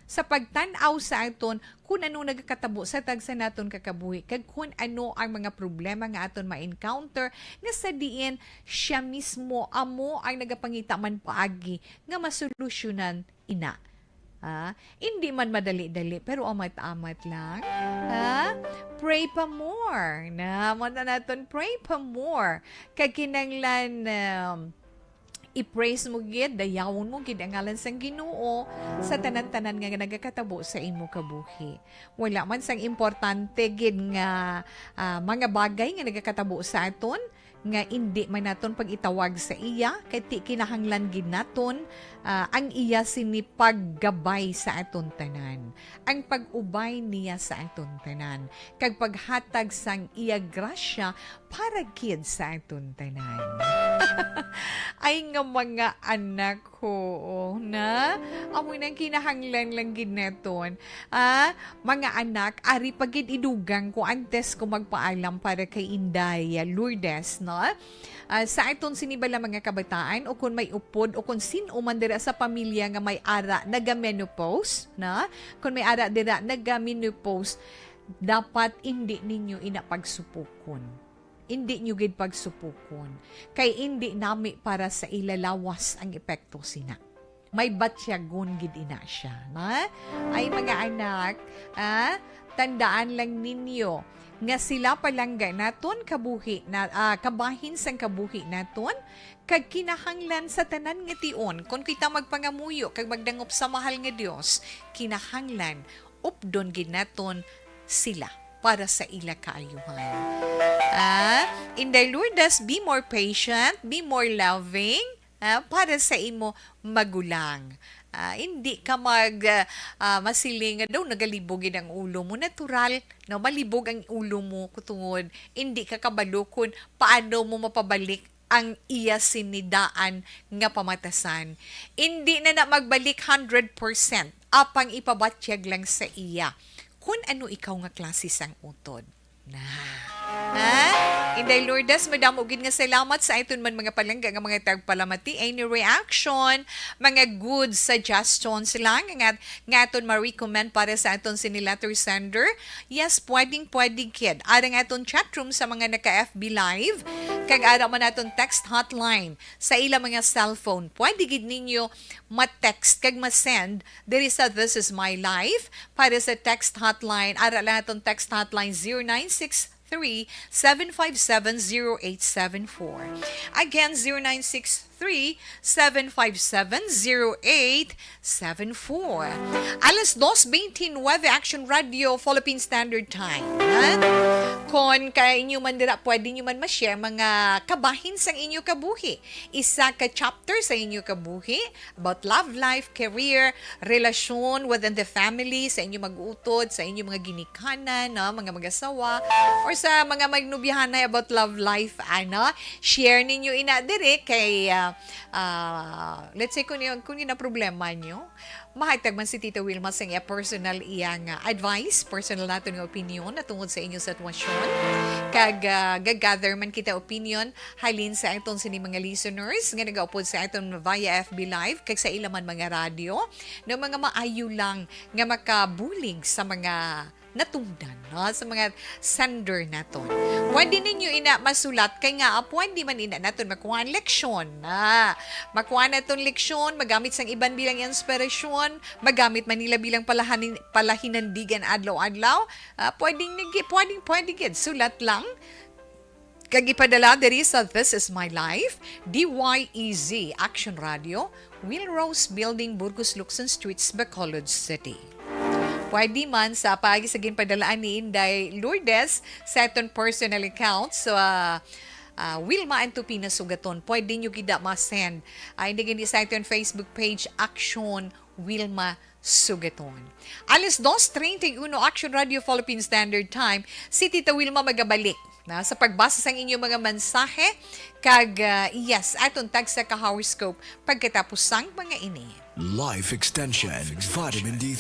Sa pagtan-aw sa aton kung ano nagakatabo sa tagsa naton kakabuhi, kag kung ano ang mga problema nga aton ma-encounter, nga sa diin siya mismo amo ang nagapangita man paagi nga masolusyonan ina. Hindi man madali-dali, pero amat-amat lang. Pray pa more. Mata naton, pray pa more. Kag kinanglan i-praise mo gid, dayawon mo gid ang ngalan sang Ginoo sa tanan-tanan nga nagakatabo sa imo kabuhi. Wala man sang importante gid nga mga bagay nga nagakatabo sa aton nga hindi man naton pag itawag sa iya, kay kinahanglan gid naton ang iya sinipaggabay sa aton tanan, ang pag-ubay niya sa aton tanan, kag paghatag sang iya grasya para gid sa aton tanan. Ay nga mga anak ko na amoy nang kinahanglan lang gid neton. Mga anak, ari pagid idugang ko antes ko magpaalam para kay Inday Lourdes, no? Sa iton sinibala mga kabataan o kung may upod o kung sino man dira sa pamilya nga may ara naga-menopause, na? Kung may ara dira naga-menopause, dapat hindi ninyo inapagsupukon. Hindi nyo gid pagsupukon. Kay hindi nami para sa ilalawas ang epekto sina. May batsyagon gid ina siya. Na? Ay mga anak, tandaan lang ninyo nga sila palangga naton kabuhi na kabahin sang kabuhi naton kag kinahanglan sa tanan nga tion kung kita magpangamuyo kag magdangop sa mahal nga Dios, kinahanglan updon gid naton sila para sa ila kaayuhan. Inday Lourdes, be more patient, be more loving, para sa imo magulang. Hindi ka masiling daw nagalibogin ang ulo mo. Natural, no? Malibog ang ulo mo kutungod. Hindi ka kabalukon paano mo mapabalik ang iya sinidaan nga pamatasan. Hindi na magbalik 100%. Apang ipabatyag lang sa iya. Kung ano ikaw nga klase sang utod. Inday Lourdes, madamo gid nga salamat sa iton man mga palangga nga mga tagpalamati. Any reaction, mga good suggestions lang nga aton ma-recommend para sa aton siniletter sender. Yes, pwedeng kid. Ara nga aton chatroom sa mga naka-FB live, kag ara man aton text hotline sa ila mga cellphone. Pwede gid ninyo ma-text kag ma-send diri sa This Is My Life para sa text hotline. Ara lang aton text hotline 0963 757-0874. Again, 0963-757-0874. Alas 2:29 Action Radio Philippine Standard Time. Kung kay inyo man dira, pwede nyo man ma-share mga kabahin sang inyo kabuhi. Isa ka chapter sa inyo kabuhi about love life, career, relasyon within the family, sa inyo mag-utod, sa inyo mga ginikanan, no? Mga mag-asawa, or sa mga magnubyahanay about love life, share ninyo ina dire kay let's say kung yun na problema nyo, mahatag man si Tita Wilma sa iya personal iyang advice, personal nato ng opinion na tungod sa inyo sitwasyon. Kag gagather man kita opinion halin sa itong sini mga listeners nga nagaupod sa itong via FB Live kag sa ilaman mga radyo ng mga maayo lang nga makabulig sa mga natungdan, no? Sa mga sender naton. Pwede ninyo ina masulat kay nga pwede man ina naton makuha leksyon. Makuha naton leksyon, magamit sang iban bilang inspirasyon, magamit man nila bilang palahinandigan adlaw-adlaw. Pwede gid sulat lang kag ipadala diri sa This Is My Life, DYEZ Action Radio, Wilrose Building, Burgos, Lukson Streets, Bacolod City. Pwede man sa pagisagin padalaan ni Inday Lourdes sa aton personal account. So, Wilma and Tupina Sugaton. Pwede nyo gida ma-send. Hindi gini sa aton Facebook page, Action Wilma Sugaton. Alas 2:31 Action Radio Philippine Standard Time. Si Tita Wilma magabalik sa pagbasa sa inyong mga mensahe. Kag, yes, aton tag sa ka-horoscope pagkatapos sang mga ini. Life Extension, Vitamin D.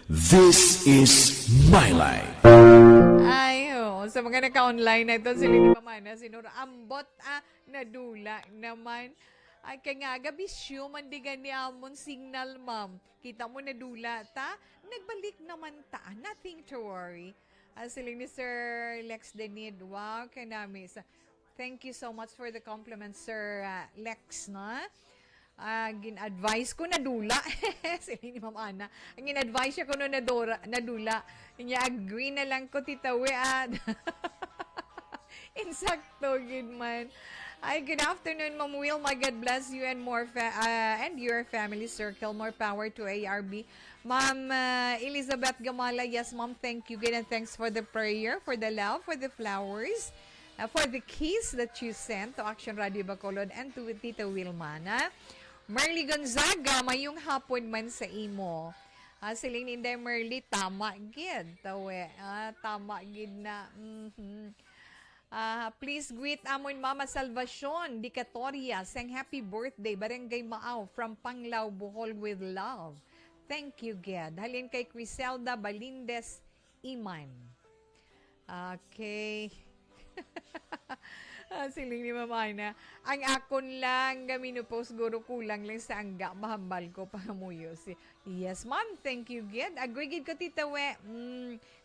This is my life. Ayo, sa mga naka-online na ito, sila ni Mamana, sinura, ambot, nadula naman. Ay, kaya nga, gabisyo, mandigan ni Amon signal, ma'am. Kita mo nadula, ta? Nagbalik naman ta. Nothing to worry. Sila ni Sir Lex Denid, wow, kanami. Thank you so much for the compliment, Sir Lex, na? Gin-advise ko nadula. Sila ni Ma'am Ana. Ang gin-advise siya ko no nadula. Niya agree na lang ko titawi at insakto gid man. Ay, good afternoon, Ma'am Wilma. God bless you and more and your family circle. More power to ARB. Ma'am Elizabeth Gamala, yes, Ma'am, thank you. Good and thanks for the prayer, for the love, for the flowers, for the kiss that you sent to Action Radio Bacolod and to Tita Wilma. Merly Gonzaga, mayong hapon man sa imo. Siling ninday Merly, tama gid. Tawe, tama gid na. Please greet amon Mama Salvacion Dicatoria sang happy birthday Barangay Maaw from Panglao, Bohol with love. Thank you, Ged. Halin kay Criselda Balindes Iman. Okay. Siling ni Mama na. Ang akon lang gaminupost guro kulang lang sa angga. Mahambal ko pa muyo. Yes, ma'am. Thank you, Ged. Agree gid ko, Tita We.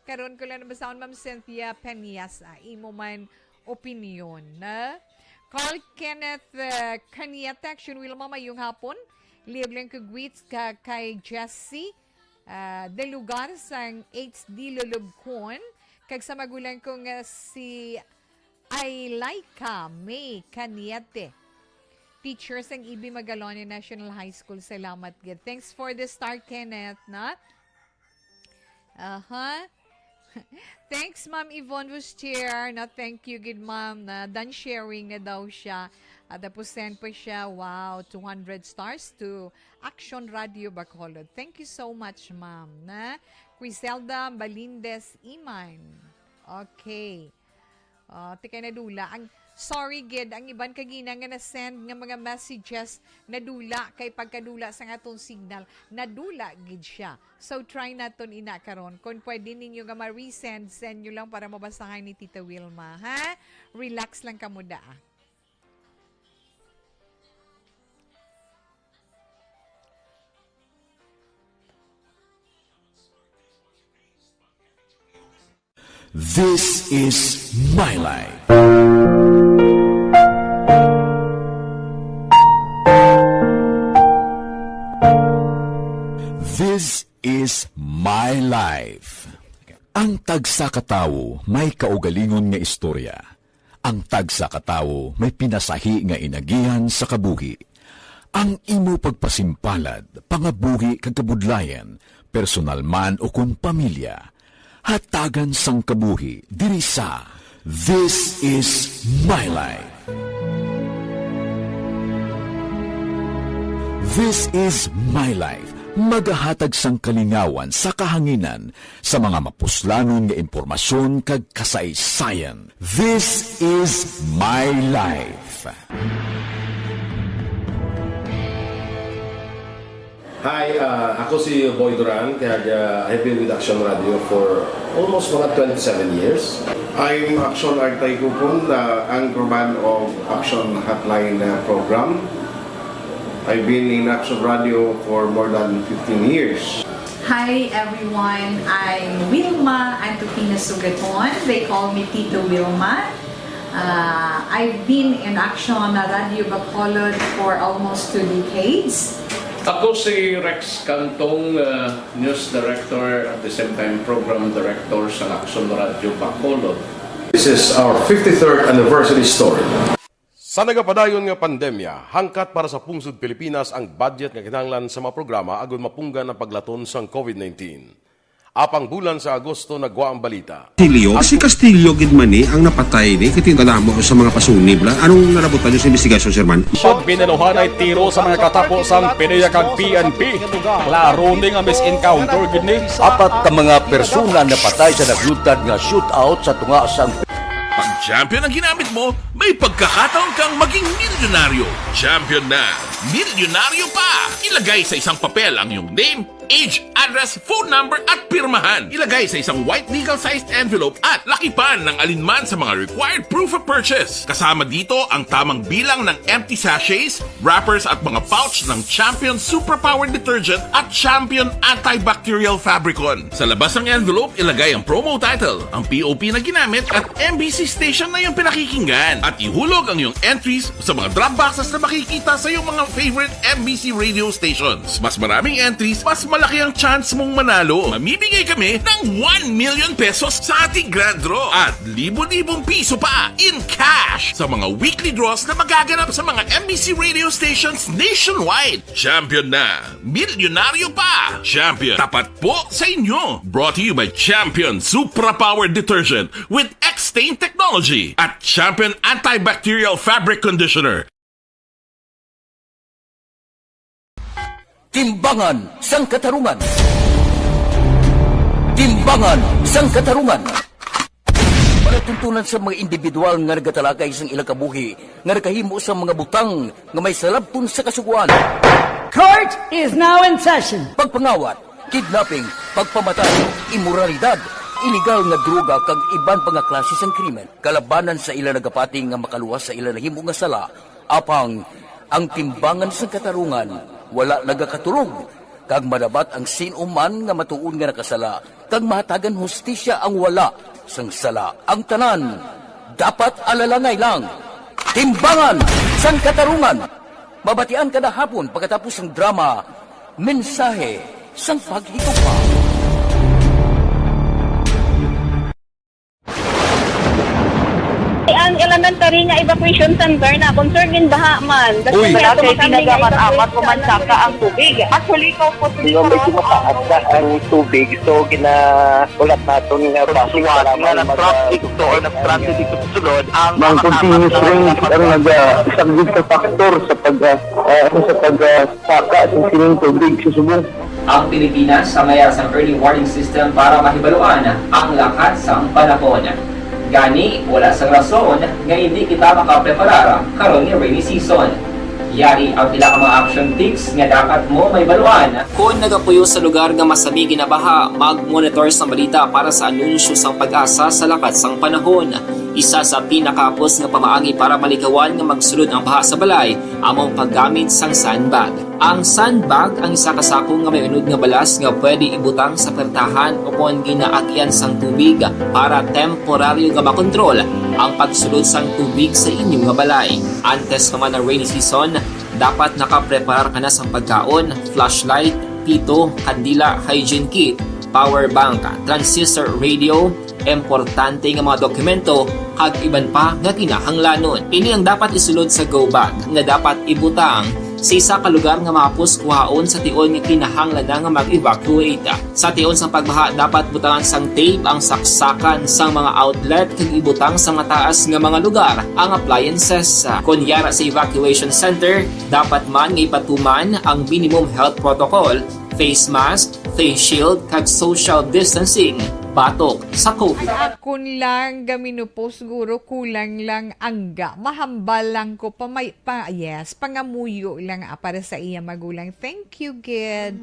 Karon ko lang nabasahon, Ma'am Cynthia Penias. Imo man opinion. Na? Carl Kenneth Kanieta, action Wilma, mayong hapon. Liog lang ko greets ka kay Jessie. De lugar sang HD Lulubkon. Kag sa magulang kong si Aylaika May Kaniete. Teachers ang Ibi Magalona National High School. Salamat, Gid. Thanks for the star, Kenneth, na? Thanks, Ma'am Yvonne Bustier. Na thank you, Gid, Ma'am. Na done sharing na daw siya. Tapos send pa siya, wow, 200 stars to Action Radio Bacolod. Thank you so much, Ma'am. Na? Criselda Balindes Iman. Okay. Tika na dula. Sorry, Gid, ang iban kagina nga na-send nga mga messages na dula kay pagkadula sa atong signal. Nadula, Gid siya. So, try naton ina karon. Kung pwede ninyo nga ma-resend, send nyo lang para mabasahan ni Tita Wilma. Ha? Relax lang ka muda. This is my life. This is my life. Ang tagsakatawo may kaugalingon nga istorya. Ang tagsakatawo may pinasahi nga inagihan sa kabuhi. Ang imo pagpasimpalad, pangabuhi kag kabudlayan, personal man o kung pamilya, hatagan sang kabuhi diri sa This is my life. This is my life. Magahatag sang kalingawan sa kahanginan sa mga mapuslanon nga impormasyon kag kasaysayan. This is my life. Hi, ako si Boy Duran, kaya I've been with Action Radio for almost mga 27 years. I'm Action Artay Kupon, the Anchorwoman of Action Hotline program. I've been in Action Radio for more than 15 years. Hi everyone, I'm Wilma Antopina Sugaton. They call me Tita Wilma. I've been in Action Radio Bacolod for almost 2 decades. Ako si Rex Cantong, News Director at the same time Program Director sa Action Radio Bacolod. This is our 53rd anniversary story. Sa nagapadayon nga pandemya, hangkat para sa pungsod Pilipinas ang budget nga kinahanglan sa mga programa agon mapunggan ang paglaton sang COVID-19. Apang bulan sa Agosto nagwa ang balita. Si Castillo gidmani ang napatay ni kitingala mo sa mga pasunib la. Anong narabutan niyo sa investigasyon, Sir Man? Pagbinuhan ay tiro sa mga katapos-ang PDEA kag PNP. Klaro ni nga misencounter gid ni. Apat ka mga persona na patay sa naglutad nga shootout sa tunga sang Pag champion ang ginamit mo, may pagkakataon kang maging milyonaryo. Champion na! Milyonaryo pa! Ilagay sa isang papel ang iyong name, age, address, phone number at pirmahan. Ilagay sa isang white legal-sized envelope at lakipan ng alinman sa mga required proof of purchase. Kasama dito ang tamang bilang ng empty sachets, wrappers at mga pouch ng Champion Superpower Detergent at Champion Antibacterial Fabricon. Sa labas ng envelope, ilagay ang promo title, ang POP na ginamit at MBC station na yung pinakikinggan. At ihulog ang iyong entries sa mga drop boxes na makikita sa iyong mga favorite MBC radio stations. Mas maraming entries, mas malaki ang chance mong manalo. Mamimigay kami ng 1 million pesos sa ating grand draw at libo-libong piso pa in cash sa mga weekly draws na magaganap sa mga MBC radio stations nationwide. Champion na! Milyonaryo pa! Champion, tapat po sa inyo! Brought to you by Champion Superpower Detergent with X-Stain Technology at Champion Antibacterial Fabric Conditioner. Timbangan sang katarungan. Timbangan sang katarungan. Katuntunan sa mga individual nga nagatalakay sa ilang kabuhi, nga nakahimo sa mga butang nga may salabton sa kasuguan. Court is now in session. Pagpangawat, kidnapping, pagpamatay, imoralidad, illegal nga droga kag iban pa nga klase sang krimen, kalabanan sa ila nagapati nga makaluwas sa ila nahimo nga sala, apang ang timbangan sa katarungan wala nagakatulog, kag madabat ang sinuman nga matuon nga nakasala, kag mahatagan hustisya ang wala sang sala. Ang tanan dapat alalangay lang. Timbangan sang katarungan. Mabatian kada hapon pagkatapos ng drama, mensahe sang paghigugma. Ang elementary nga evacuation center na concern din baha man. Uy, kaya pinagamat-amat kumansaka ang tubig. Actually, ikaw po may tumataas na ang tubig. So, ulat natin nga pasuwat nga nag-traffic to or nag-transit dito sa sulod. Ang continuous range ang nag-subject sa factor sa pagsaka sa sining tubig sa subong. Ang Pilipinas sa mayroon sa early warning system para mahibaluan ang lakat sa panahon. Gani, wala sa rason nga hindi kita makapreparar karon nga rainy season. Yari ang pila ka mga action tips nga dapat mo may baluan. Kung nagapuyo sa lugar nga masabi ginabaha, mag-monitor sa balita para sa anunsyo sang pag-asa sa lakat sang panahon. Isa sa pinakapos nga pamaagi para malikawan nga magsulod ang baha sa balay, among paggamit sang sandbag. Ang sandbag ang isa kasakong nga may unod nga balas nga pwede ibutang sa pertahan upon ginaagyan sang tubig para temporaryo nga makontrol ang pagsulod sang tubig sa inyong nga balay. Antes naman ng rainy season, dapat nakapreparar ka na sang pagkaon, flashlight, pito, kandila, hygiene kit, power bank, transistor radio, importante nga mga dokumento, kag iban pa nga kinahanglanon. Ini ang dapat isulod sa go bag nga dapat ibutang sa isa ka lugar nga mapos kuhaon sa tion nga kinahanglan nga mag-evacuate. Sa tion sa pagbaha, dapat butangan sang tape ang saksakan sang mga outlet kag ibutang sa mataas nga mga lugar ang appliances. Kunyara sa evacuation center, dapat man nga ipatuman ang minimum health protocol, face mask, face shield kag social distancing batok sa COVID. Akon lang gamino po siguro kulang lang angga. Mahambal lang ko pangamuyo lang para sa iya magulang. Thank you, Gid.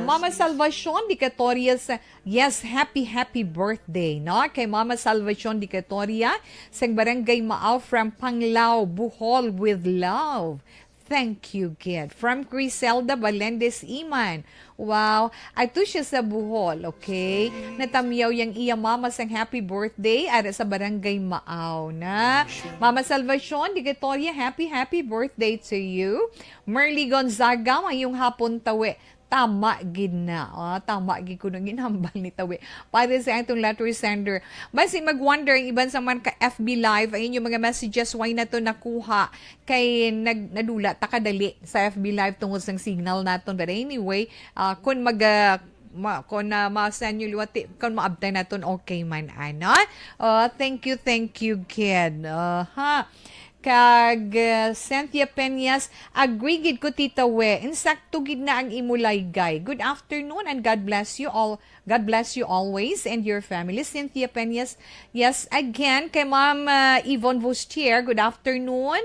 Mama Salvacion Dicatoria yes, happy birthday, no? Kay Mama Salvacion Dicatoria sa Barangay Maaw from Panglao, Bohol with love. Thank you, Gid. From Criselda Balendez Iman. Wow. Ato siya sa Bohol, okay? Natamyaw yung iya mama sang happy birthday ara sa Barangay Maaw na. Mama Salvacion Dicatoria, happy birthday to you. Merly Gonzaga, mayong hapon tawi. Tama gid na. Tama gid ko nang ginhambal ni tawi. Para sa atong letter sender. Basi mag-wonder ang iban sa man ka FB Live ay inyong mga messages why na to nakuha kay nadula ta kadali sa FB Live tungod sa signal naton. But anyway, kung kung ma-send nyo liwati, kung ma-abday naton okay man ana. Thank you kid. Kag Cynthia Peñas, agree gid ko tita we. Insakto gid na ang imulay guy. Good afternoon and God bless you all. God bless you always and your family. Cynthia Peñas, yes again kay Ma'am Yvonne Vustier. Good afternoon.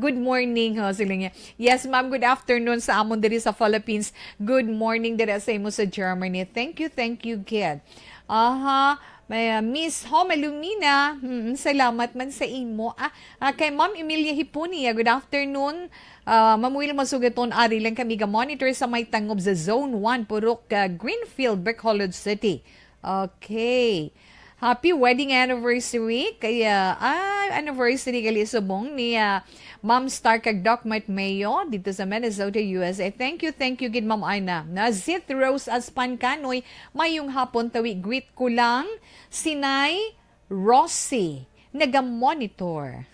Good morning sila niya. Yes ma'am, good afternoon sa amon diri sa Philippines. Good morning diri sa imo sa Germany. Thank you kid. May Miss Homelumina, salamat man sa imo. Kay Ma'am Emilia Hipunia, good afternoon. Ma'am Wilma Sugaton, ari lang kami ga-monitor sa may tangob sa Zone 1, Purok, Greenfield, Bacolod City. Okay. Happy wedding anniversary. Kaya, anniversary kali subong ni Ma'am Star kag Doc Mike Mayo dito sa Minnesota, USA. Thank you gid Ma'am Aina. Na Zith Rose Aspan Kanoy, mayong hapon tawi greet ko lang Sinay Rossi naga-monitor.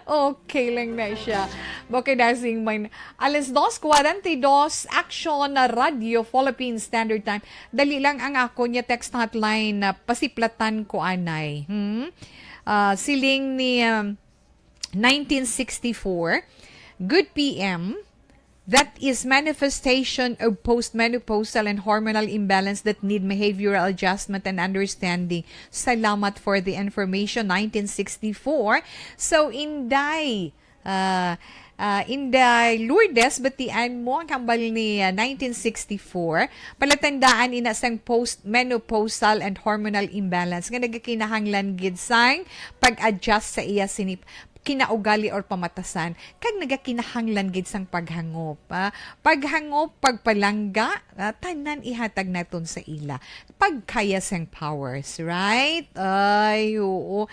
Okay lang na siya. Bakit dasing may alas 2:42 Action na Radio Philippine Standard Time. Dali lang ang ako niya text hotline na pasiplatan ko anay. Siling ni 1964. Good PM. that is manifestation of postmenopausal and hormonal imbalance that need behavioral adjustment and understanding. Salamat for the information. 1964. So, Inday Lourdes, batian mo ang kambal ni 1964. Palatandaan ina sang postmenopausal and hormonal imbalance nga nagakinahanglan gid sang pag-adjust sa iya sinip kinaugali or pamatasan kag nagakinahanglan gid sang paghangop. Paghangop, pagpalangga, tanan ihatag naton sa ila. Pagkaya sang powers, right? Ay, oo.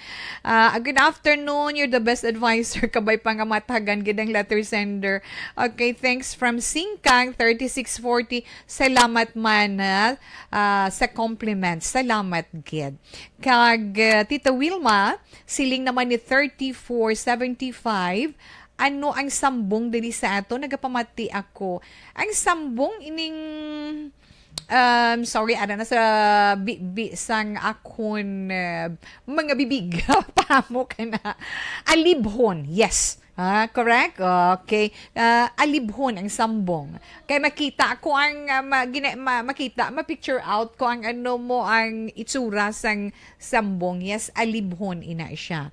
Good afternoon. You're the best advisor. Kabay pangamatagan gid ang letter sender. Okay, thanks from Singkang 3640. Salamat man sa compliments. Salamat gid. Kag Tita Wilma, siling naman ni 3475, ano ang sambong dili sa ato? Nagapamati ako. Ang sambong ining sorry, ana na sa sang akon mga bibig. Pamo ka na. Alibhon, yes. Correct? Okay. Alibhon ang sambong. Kaya makita ko ang ma-picture out ko ang ano mo ang itsura sang sambong. Yes, alibhon ina siya.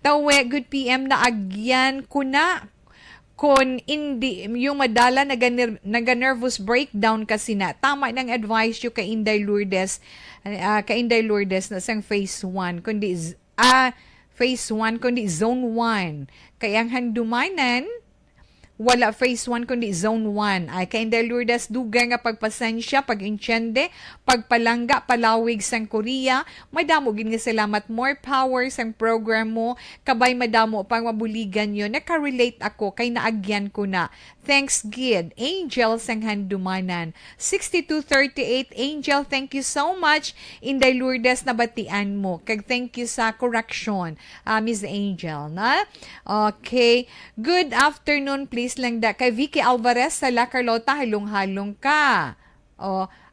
Tawe, good PM na agyan ko na kung hindi yung madala naga-nervous breakdown kasi na tama ng advice yung kay Inday Lourdes na sang phase 1 kundi phase 1 kundi zone 1 kaya ang handumanan wala phase 1 kundi zone 1. Ay kay Inday Lourdes duga nga pagpasensya, pag-insyende, pagpalangga, palawig sang Korea. Madamo gid nga salamat, more power sang program mo. Kabay madamo pang mabuligan yon. Naka-relate ako kay naagyan ko na. Thanks gid. Angel sang handumanan. 6238 Angel, thank you so much. Inday Lourdes na batian mo. Kag thank you sa correction, Miss Angel, na? Okay. Good afternoon, please lang da. Kay Vicky Alvarez sa La Carlota, halong-halong ka.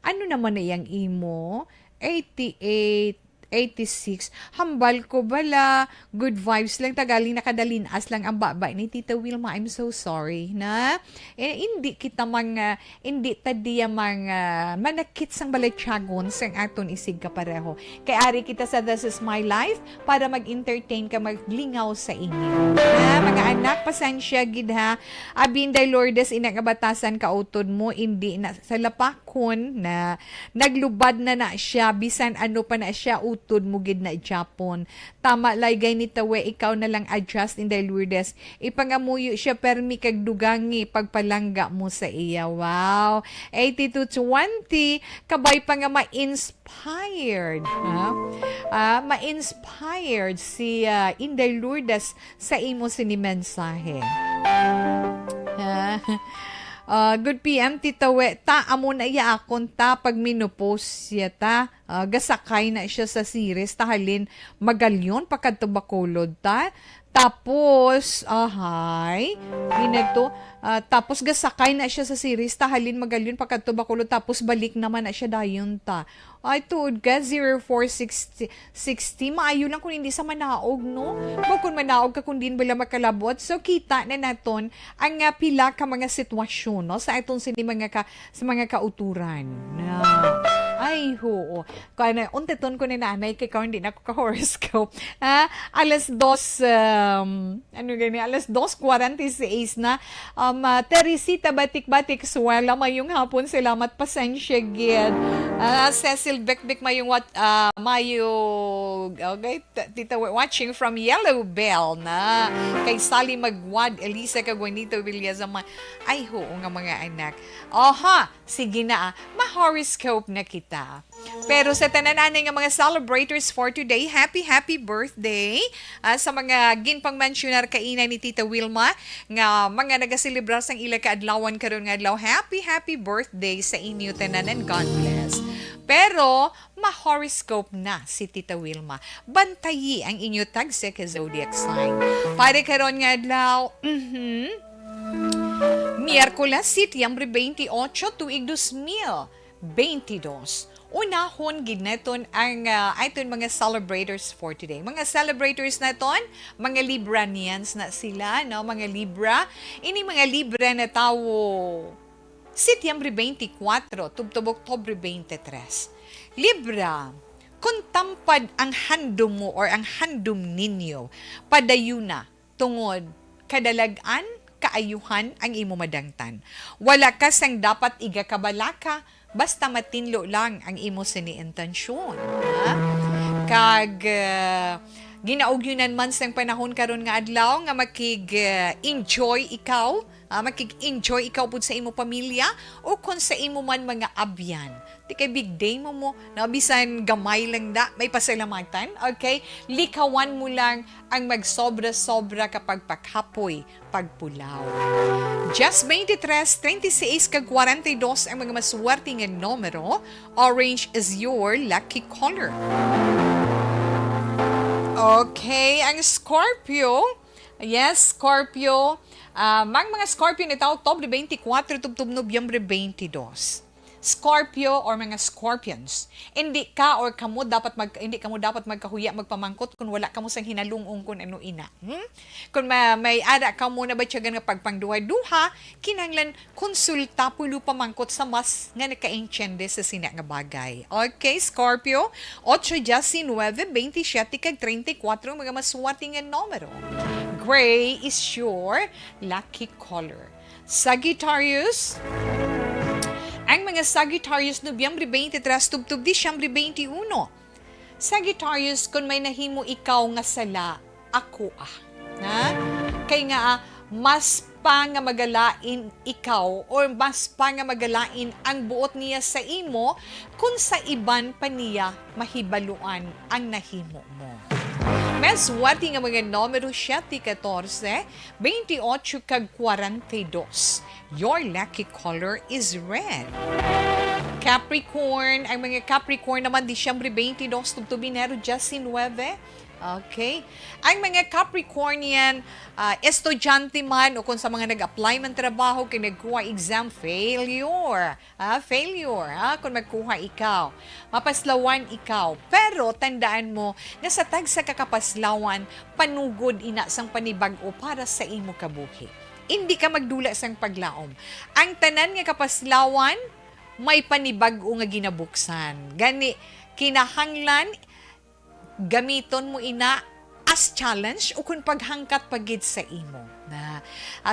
Ano naman na yung imo? 88, 86. Hambal ko bala. Good vibes lang. Tagali nakadalinas lang ang baba ni Tita Wilma. I'm so sorry na. Hindi kita hindi tadiya manakit sang balatyagon sang aton isig ka pareho. Kay ari kita sa This Is My Life para mag-entertain ka, maglingaw sa inyo. Mga anak, pasensya gid ha. Abinday Lourdes, inagabatasan ka utod mo, hindi na sa lapakon na naglubad na siya, bisan ano pa na siya utod mo gid na Japon. Tama laygay ni tawe, ikaw na lang adjust Inday Lourdes. Ipangamuyo siya permi kag dugangi pagpalangga mo sa iya. Wow. 8220, kabay pa nga ma-inspired. Ma-inspired si Inday Lourdes sa imo sinimensahe. Good PM, Tita We. Amo na iya akon pag minupos siya gasakay na siya sa series tahalin magalyon pagkadto Bacolod tapos tapos gasakay na siya sa series tahalin magalyon pagkadto Bacolod tapos balik naman na siya dayon ay tuod ka 0460 maayo lang kung hindi sa manaog no kung manaog ka kung din bala makalabot so kita na naton ang pila ka mga sitwasyon no sa aton sa mga kauturan na ay ho kana unteton ko ni nanay kay karon din ako ka horoscope alas 2:46 na Teresita batik-batik suwala mayong hapon salamat pasensya gid Cecil Bekbek mayong okay Tita watching from Yellow Bell na kay Sally Magwad Elisa Caguanito Villazama ay ho nga mga anak sige na ma-horoscope na kita pero sa tanananay nga mga celebrators for today happy birthday sa mga ginpang-mentionar kaina ni Tita Wilma nga mga nagaselebrar sang ila kaadlawan karon nga adlaw happy birthday sa inyo tanan and God bless. Pero ma-horoscope na si Tita Wilma. Bantayi ang inyo tagse ka zodiac sign. Pare karon nga adlaw, Miyerkules, Setyembre 28, tuig 2000. 22. Unahon gineton ang aton mga celebrators for today. Mga celebrators na ton, mga Libranians na sila, no? Mga Libra. Ini mga Libra na tawo Setyembre 24, tubtob Oktobre 23. Libra, kung tampad ang handom mo or ang handom ninyo, padayuna tungod kadalagan, kaayuhan ang imo madangtan. Wala ka sang dapat igakabalaka, basta matinlo lang ang imo sini-intensyon. Ha? Kag ginaugyunan man sang panahon karon nga adlaw nga makig-enjoy ikaw, makig-enjoy ikaw pud sa imo pamilya o kung sa imo man mga abyan. Di kay big day mo na bisan gamay lang da, may pasalamatan, okay? Likawan mo lang ang magsobra-sobra kapag paghapoy, pagpulaw. Just 23, 26 kag 42 ang mga maswerte nga numero. Orange is your lucky color. Okay, ang Scorpio. Yes, Scorpio. Mga Scorpio na tao, Oktubre 24, tubtob Nobyembre 22. Scorpio or mga Scorpions, hindi ka or kamo dapat hindi kamo dapat magkahuya magpamangkot kung wala kamo sang hinalungong kung ano ina. Kung may ada kamo na batyagan nga pagpangduha-duha, kinahanglan konsulta pulo pamangkot sa mas nga naka-enchende sa sina nga bagay. Okay, Scorpio, 8, 19, 27 kag 34 mga maswerte nga numero. Gray is your lucky color. Sagittarius, ang mga Sagittarius, Nobyembre 23, tubtob Disyembre 21. Sagittarius, kung may nahimo ikaw nga sala, ako Ha? Kay nga, mas pa nga magalain ikaw or mas pa nga magalain ang buot niya sa imo kung sa iban pa niya mahibaluan ang nahimo mo. Mas wati nga mga numero 7, 14, 28 kag 42. Your lucky color is red. Capricorn, ang mga Capricorn naman Disyembre 22, tubtob Enero 19. Okay? Ang mga Capricornian, estudyante man o kung sa mga nag-apply man trabaho, kung nagkuha exam, failure. Failure, kung magkuha ikaw. Mapaslawan ikaw. Pero tandaan mo, nga sa tag sa kakapaslawan, panugod ina sang panibag-o para sa imo kabuhi. Hindi ka magdula sang paglaom. Ang tanan nga kapaslawan, may panibag-o nga ginabuksan. Gani, kinahanglan, gamiton mo ina as challenge o kung paghangkat pagid sa imo.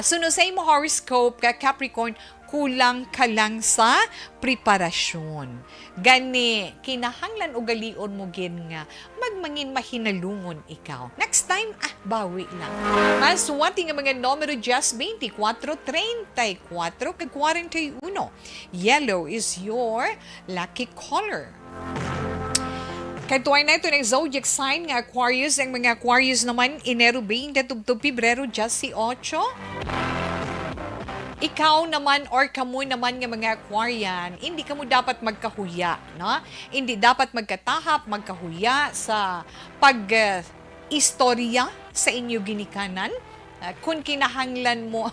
Suno sa imo horoscope ka Capricorn, kulang ka lang sa preparasyon. Gani, kinahanglan o galion mo gin nga magmangin mahinalungon ikaw. Next time, bawi lang. Maswati nga mga numero just 24, 34, kag 41. Yellow is your lucky color. Kay tuway na ito ng zodiac sign nga Aquarius. Ang mga Aquarius naman, Enero 20, tubtob Pebrero 18. Ikaw naman or kamo naman nga mga Aquarian, hindi kamo dapat magkahuya, no? Hindi dapat magkatahap, magkahuya sa pag-istorya sa inyo ginikanan. Kung kinahanglan mo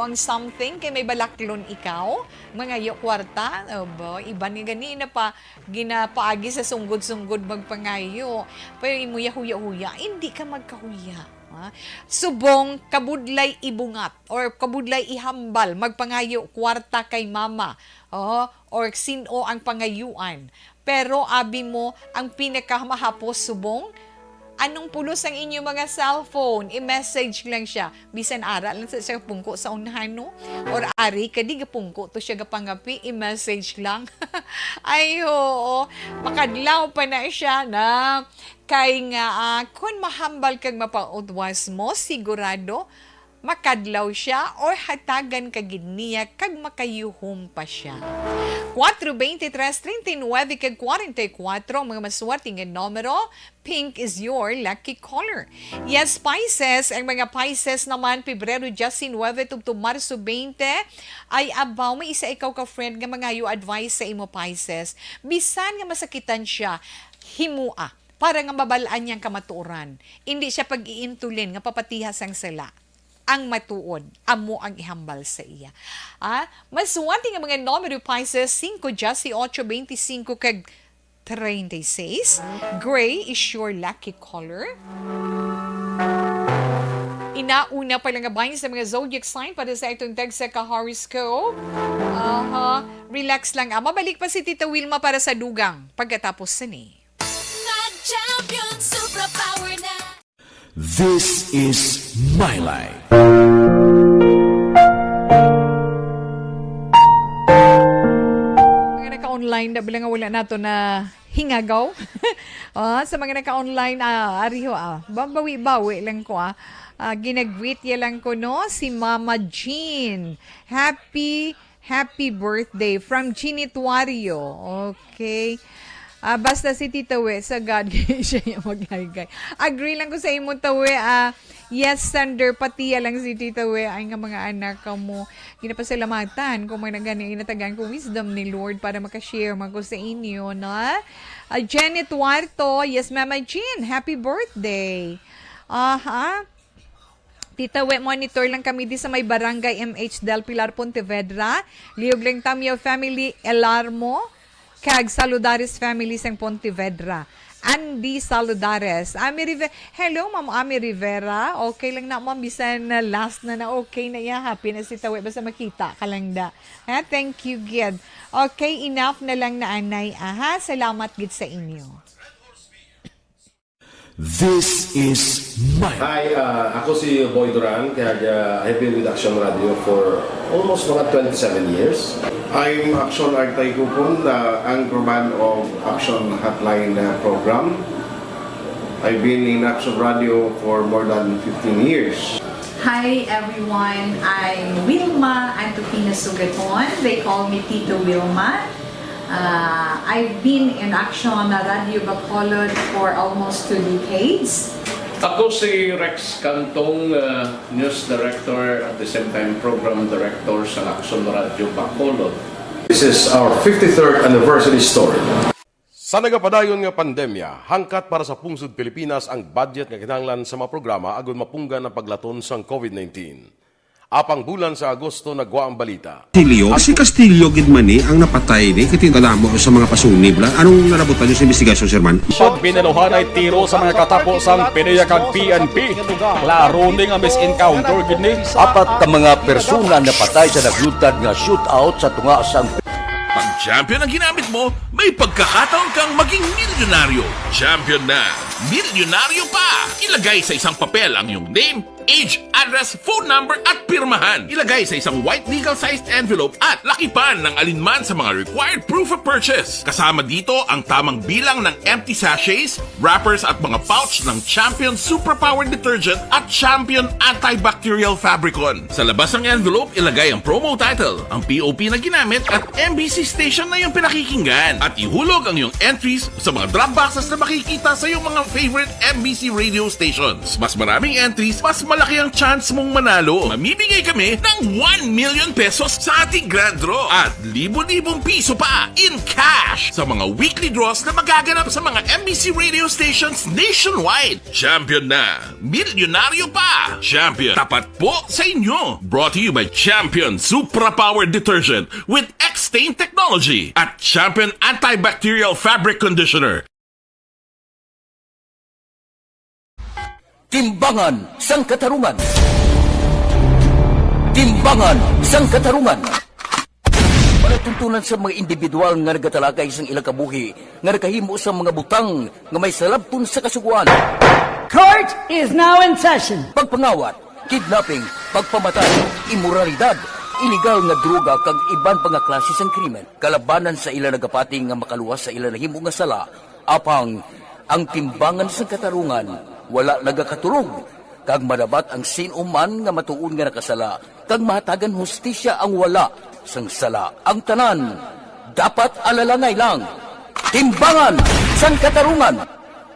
ang something kay may balaklon ikaw, mga kwarta, iba ni ganina pa ginapaagi sa sunggod-sunggod magpangayo. Pero imo yahuya-huya, hindi ka magkahuya. Subong kabudlay ibungat or kabudlay ihambal magpangayo kwarta kay mama or sino ang pangayuan. Pero abi mo ang pinakamahapos subong anong pulos ang inyong mga cellphone, i-message lang siya. Bisan ara lang sa siya pungko sa unahan, no? Or ari, kadi gapungko to siya gapangapi, i-message lang. Ay, oo. Makadlaw pa na siya na kay nga, kung mahambal kag mapautwas mo, sigurado, makadlaw siya or hatagan kagid niya kag makayuhom pa siya. 4, 23, 39 kag 44 mga maswerte nga numero. Pink is your lucky color. Yes, Pisces, ang mga Pisces naman Pebrero 19 tubtob Marso 20 ay abaw may isa ikaw ka friend nga mga advice sa imo Pisces. Bisan nga masakitan siya, himua para nga mabalaan niyang kamatuoran. Hindi siya pag-iintulin nga papatihas ang sala. ang matuod, amo ang ihambal sa iya. Masuwati nga mga numero Pisces, 5, 18, 25, kag 36. Gray is your lucky color. Inauna pa lang nga sa mga zodiac sign para sa itong tag sa ka-horoscope. Relax lang. Mabalik pa si Tita Wilma para sa dugang pagkatapos sini. Champion superpower na. This is my life. Mga naka-online na bilang wala nato na hingagaw. Sa mga naka-online, ariho, babawi-bawi lang ko, ginag-greet ya lang ko, no? Si Mama Jean. Happy birthday from Chinituario. Okay. Basta si Tita We, sa God, siya yung maglaygay. Agree lang ko sa imo, Tawe. Yes, Sander, pati lang si Tita We, ay nga mga anak mo. Ginapasalamatan kung may nagani, inatagan ko wisdom ni Lord para makashare ko sa inyo, na? Janet Warto, yes, Mama Jean, happy birthday. Tita We, monitor lang kami di sa may barangay MH Del Pilar, Pontevedra. Liog lang Tamyo Family, Elarmo, kag Saludares Family sang Pontevedra. Andy Saludares. Hello, Ma'am Ami Rivera. Okay lang na, Ma'am. Bisan na last na okay na ya. Happy na si Tawe. Basta makita ka lang da. Thank you, Gid. Okay, enough na lang na anay. Salamat, Gid, sa inyo. This is my life. Hi, ako si Boy Duran, kaya I've been with Action Radio for almost mga 27 years. I'm Action Artay Kupon, the Anchorwoman of Action Hotline program. I've been in Action Radio for more than 15 years. Hi everyone, I'm Wilma and Sugaton. They call me Tita Wilma. I've been in Action Radio Bacolod for almost 2 decades. Ako si Rex Cantong, News Director at the same time Program Director sa Action Radio Bacolod. This is our 53rd anniversary story. Sa nagapadayon nga pandemya, hangkat para sa pungsod Pilipinas ang budget nga kinahanglan sa mga programa agon mapunggan ang paglaton sang COVID-19. Apang bulan sa Agosto nagwa ang balita. Si Castillo gidmani ang napatay ni kitingdalamo sa mga pasunib la. Anong narabutan niyo sa investigasyon, Sir Man? Pagbineluhan ay tiro sa mga katapos-ang PDEA kag PNP. Klaro ning nga misencounter gid ni. Apat ka mga persona na patay sa naglutad nga shootout sa tunga sang Pag champion ang ginamit mo, may pagkakataon kang maging milyonaryo. Champion na, milyonaryo pa! Ilagay sa isang papel ang iyong name, age, address, phone number at pirmahan. Ilagay sa isang white legal-sized envelope at lakipan ng alinman sa mga required proof of purchase. Kasama dito ang tamang bilang ng empty sachets, wrappers at mga pouch ng Champion Superpower Detergent at Champion Antibacterial Fabricon. Sa labas ng envelope, ilagay ang promo title, ang POP na ginamit at MBC station na yung pinakikinggan. At ihulog ang iyong entries sa mga drop boxes na makikita sa iyong mga favorite MBC radio stations. Mas maraming entries, mas malaki ang chance mong manalo. Mamimigay kami ng 1 million pesos sa ating grand draw at libo-libong piso pa in cash sa mga weekly draws na magaganap sa mga MBC radio stations nationwide. Champion na, milyonaryo pa. Champion, tapat po sa inyo. Brought to you by Champion Superpower Detergent with X-Stain Technology at Champion Antibacterial Fabric Conditioner. Timbangan sang katarungan. Timbangan sang katarungan. Panatuntunan sa mga individual nga nagatalagay sang ilang kabuhi nga nakahimo sa mga butang nga may salabton sa kasuguan. Court is now in session. Pagpangawat, kidnapping, pagpamatay, immoralidad, illegal nga droga kag iban pa nga klase sang krimen. Kalabanan sa ilang nagapating nga makaluwas sa ilang nahimo nga sala. Apang ang timbangan sang katarungan wala nagakatulog, kag madabat ang sinuman nga matuon nga nakasala, kag mahatagan hustisya ang wala sang sala. Ang tanan, dapat alalangay lang. Timbangan sang katarungan.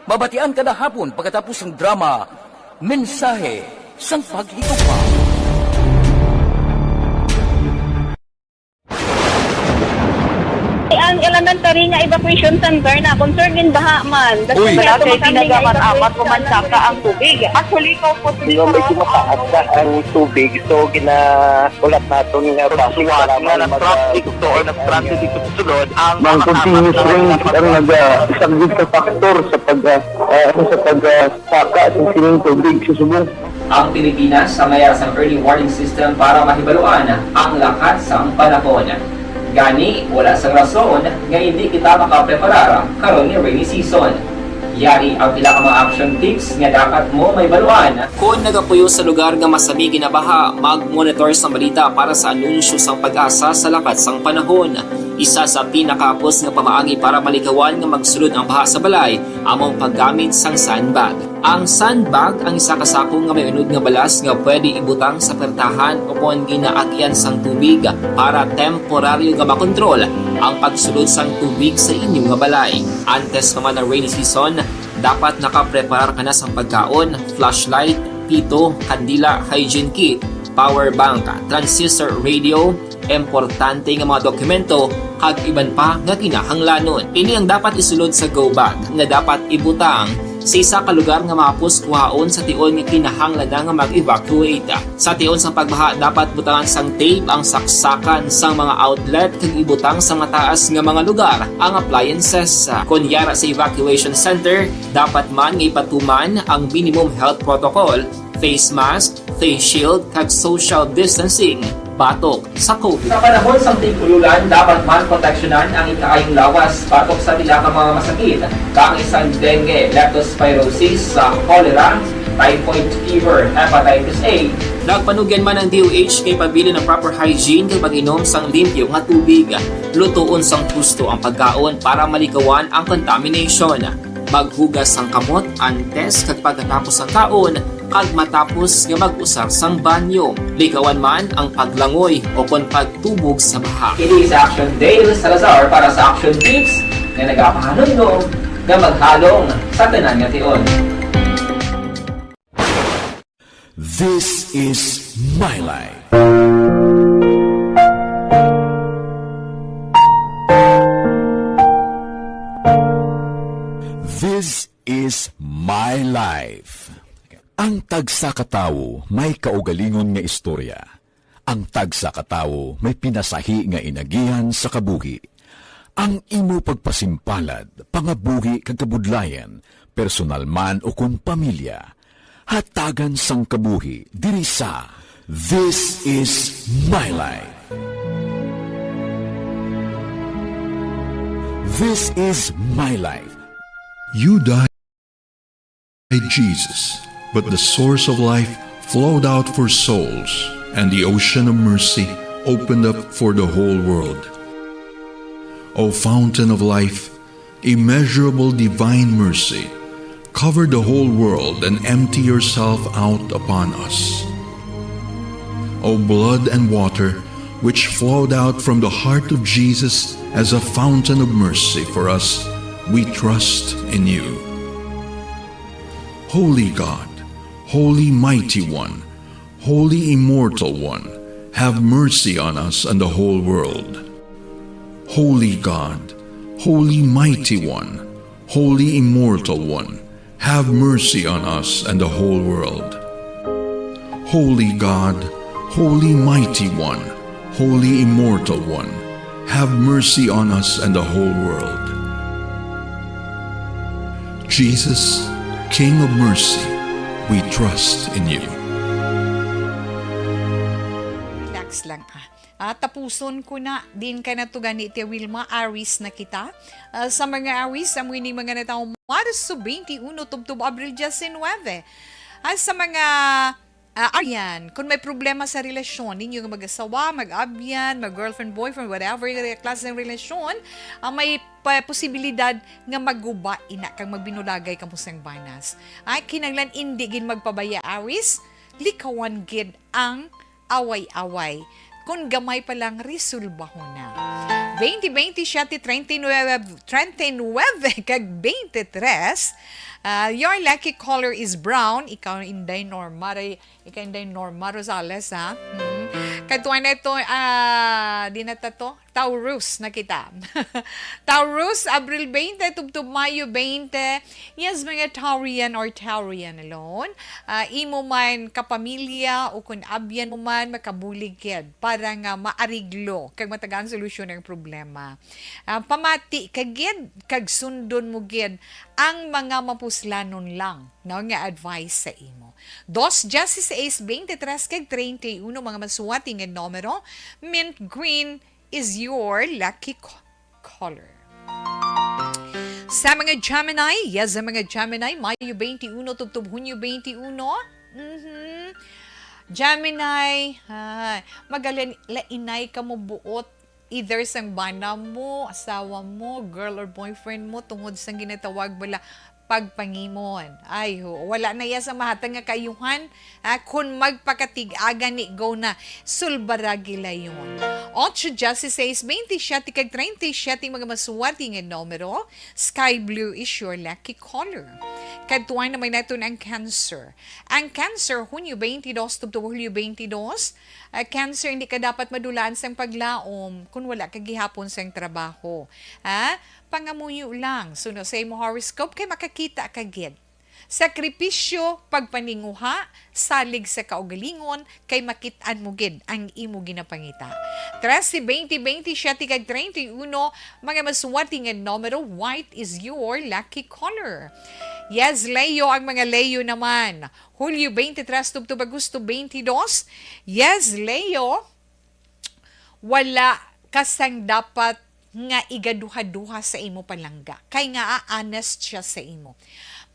Mabatian kada hapon pagkatapos ng drama, mensahe sang paghigugma. ang elementary nga evacuation center na concern din baha man. Uy. Kaya Kaya tumakami nga pinagamat-amat evacuation pumansaka ang tubig. Actually, ko po Medyo mataas na ang tubig, so ginaulat natin nga traffic para nga ng traffic to or nag-transit dito sa sulod ang Mang continuous rain ang nag-isang sa factor sa pagsaka ng sining tubig sa subong. Ang Pilipinas sa mayas ang early warning system para mahibaluan ang lakas ng panahon. Gani, wala sang rason nga hindi kita makapreparar karon ni rainy season. Yari ang pila ka mga action tips nga dapat mo may baluan. Kung nagapuyo sa lugar nga masabi ginabaha, mag-monitor sa balita para sa anunsyo sang pag-asa sa lakat sang panahon. Isa sa pinakapos nga pamaagi para malikawan nga magsulod ang baha sa balay, among paggamit sang sandbag. Ang sandbag ang isa ka sako nga may unod nga balas nga pwede ibutang sa pertahan upon ginaagyan sang tubig para temporaryo nga makontrol ang pagsulod sang tubig sa inyong nga balay. Antes naman ng rainy season, dapat nakapreparar ka na sang pagkaon, flashlight, pito, kandila, hygiene kit, power bank, transistor radio, importante nga mga dokumento kag iban pa nga kinahanglanon. Ini ang dapat isulod sa go bag nga dapat ibutang sa isa ka lugar nga mapos kuhaon sa tion nga kinahanglan nga mag-evacuate. Sa tion sa pagbaha dapat butangan sang tape ang saksakan sang mga outlet kag ibutang sa mataas nga mga lugar ang appliances. Kunyara sa evacuation center, dapat man nga ipatuman ang minimum health protocol, face mask, face shield kag social distancing batok sa COVID. Sa panahon sa tig-ululan, dapat man proteksyonan ang ikaayong lawas batok sa pila ka mga masakit, kang isang dengue, leptospirosis, cholera, typhoid fever, hepatitis A. Nagpanugyan man ang DOH kay pabili ng proper hygiene kay pag-inom sang limpyo nga tubig. Lutuon sang gusto ang pagkaon para malikawan ang contamination. Maghugas sang kamot antes kag pagkatapos ang kaon kag matapos nga mag-usar sang banyo. Likawan man ang paglangoy o kon pagtubog sa baha. Kini sa Action Dale Salazar para sa Action Tips nga nagapahanundong nga maghalong sa tanan nga tion. This is my life. This is my life. Ang tagsakatawo may kaugalingon nga istorya. Ang tagsakatawo may pinasahi nga inagihan sa kabuhi. Ang imo pagpasimpalad, pangabuhi kag kabudlayan, personal man o kun pamilya, hatagan sang kabuhi diri sa This is my life. This is my life. You died, Jesus, but the source of life flowed out for souls, and the ocean of mercy opened up for the whole world. O fountain of life, immeasurable divine mercy, cover the whole world and empty yourself out upon us. O blood and water, which flowed out from the heart of Jesus as a fountain of mercy for us, we trust in you. Holy God, Holy Mighty One, Holy Immortal One, have mercy on us and the whole world. Holy God, Holy Mighty One, Holy Immortal One, have mercy on us and the whole world. Holy God, Holy Mighty One, Holy Immortal One, have mercy on us and the whole world. Jesus, King of mercy, we trust in you. Relax lang tapuson ko na din ka na to gani ti Wilma, Aris na kita. Sa mga Aris, amoy ni mga nataong Marso 21, tubtub Abril 19. Sa mga Aryan, kung may problema sa relasyon, ninyo mag-asawa, mag-abyan, mag-girlfriend, boyfriend, whatever yung klase ng relasyon, may posibilidad nga magguba ina kang magbinulagay ka mo sang banas. Ay, kinanglan hindi gin magpabaya Aris, likawan gid ang away-away. Kung gamay pa lang, resolbaho na. 2027, 39, kag 23, your lucky color is brown. Ikaw Inday Norma Rosales, ha? Katuan na ito, di na to, Taurus na kita. Taurus, Abril 20, tubtub Mayo 20. Yes, mga Taurian or Taurian alone. Imo man kapamilya o kung abyan mo man makabuligid para nga maariglo kag matagaan solusyon ng problema. Pamati kagid kag sundon mo gid ang mga mapuslanon lang no nga advice sa imo. 2-16-23 kag 31 mga masuwati nga numero. Mint green is your lucky color. Sa mga Gemini, yes, sa mga Gemini, Mayo 21, tubtub Hunyo 21. Gemini, magaling lainay ka mo buot either sang bana mo, asawa mo, girl or boyfriend mo tungod sang ginatawag bala pagpangimon. Ay, wala na iya sa mahatang nga kayuhan. Kung magpakatig-aga ni go na, sulbaragila yun. 8-16-27 kag 37 mga masuwati nga numero. Sky blue is your lucky color. Kadtuan naman nato ang Cancer. Ang Cancer, Hunyo 22, tubto Hulyo 22. Cancer, hindi ka dapat madulaan sang paglaom kung wala ka gihapon sang trabaho. Pangamuyo lang. So, sa imo horoscope, kay makakita ka gid. Sakripisyo, pagpaninguha, salig sa kaugalingon, kay makitaan mo gid ang imo ginapangita. 13-20-20, 31, mga masuwati nga numero, white is your lucky color. Yes, Leo, ang mga Leo naman. Hulyo 23, tubtub Agosto 22. Yes, Leo, wala kasang dapat nga igaduha-duha sa imo palangga. Kay nga honest siya sa imo.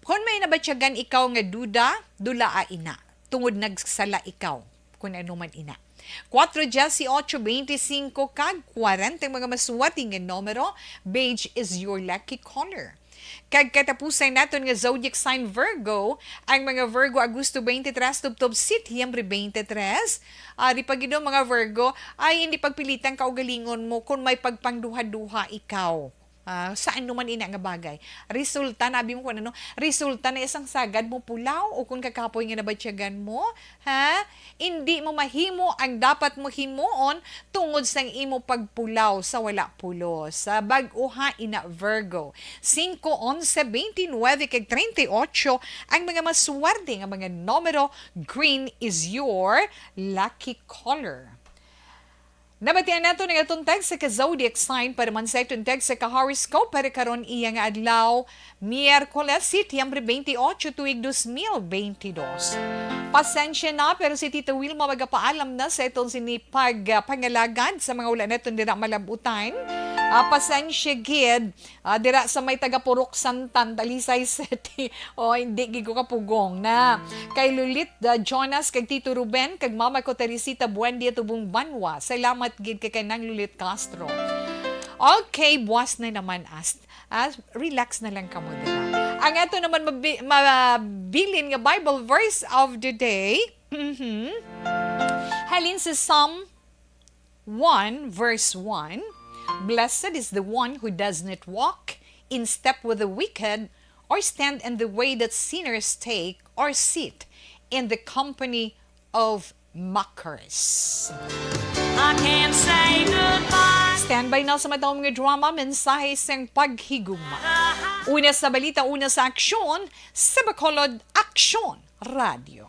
Kung may nabatyagan ikaw nga duda, dulaa ina. Tungod nagsala ikaw, kung ano man ina. 4-18-25 kag 40 mga masuwati nga numero, beige is your lucky color. Kag katapusan naton nga zodiac sign Virgo, ang mga Virgo Agosto 23 tubtob Setyembre 23. Di pagido mga Virgo ay hindi pagpilitan kaugalingon mo kung may pagpangduha-duha ikaw. Saan naman ina nga bagay. Resulta, nabi mo kung ano, resulta na isang sagad mo pulaw o kung kakapoy nga nabatsyagan mo, hindi mo mahimo ang dapat mo himuon tungod sang imo pagpulaw sa wala pulos. Sa bag-uha ina Virgo. 5, 11, 29, kag 38, ang mga maswerte nga mga numero, green is your lucky color. Nabatian nato ng atong tag sa ka-zodiac sign para man sa itong tag sa ka-horoscope para karon iya nga adlaw, Miyerkules, Setyembre 28, tuig 2022. Pasensya na pero si Tita Wilma magapaalam na sa itong sinipag pangalagad sa mga ulan netong dira malabutan. Pasensya gid dira sa may taga-Purok Santan, Talisay City. Hindi gigo kapugong na. Kay Lulit Jonas, kag Tito Ruben, kag Mama ko Teresita Buendia tubong Banwa. Salamat gid kay kanang Lulit Castro. Okay, buwas na naman relax na lang kamo dira. Ang ato naman mabilin nga Bible verse of the day. Halin sa Psalm 1 verse 1. Blessed is the one who does not walk in step with the wicked, or stand in the way that sinners take, or sit in the company of mockers. I can't say goodbye. Standby na sa matawang mga drama, mensahe sang paghigugma. Una sa balita, una sa aksyon, sa Bacolod Aksyon Radio.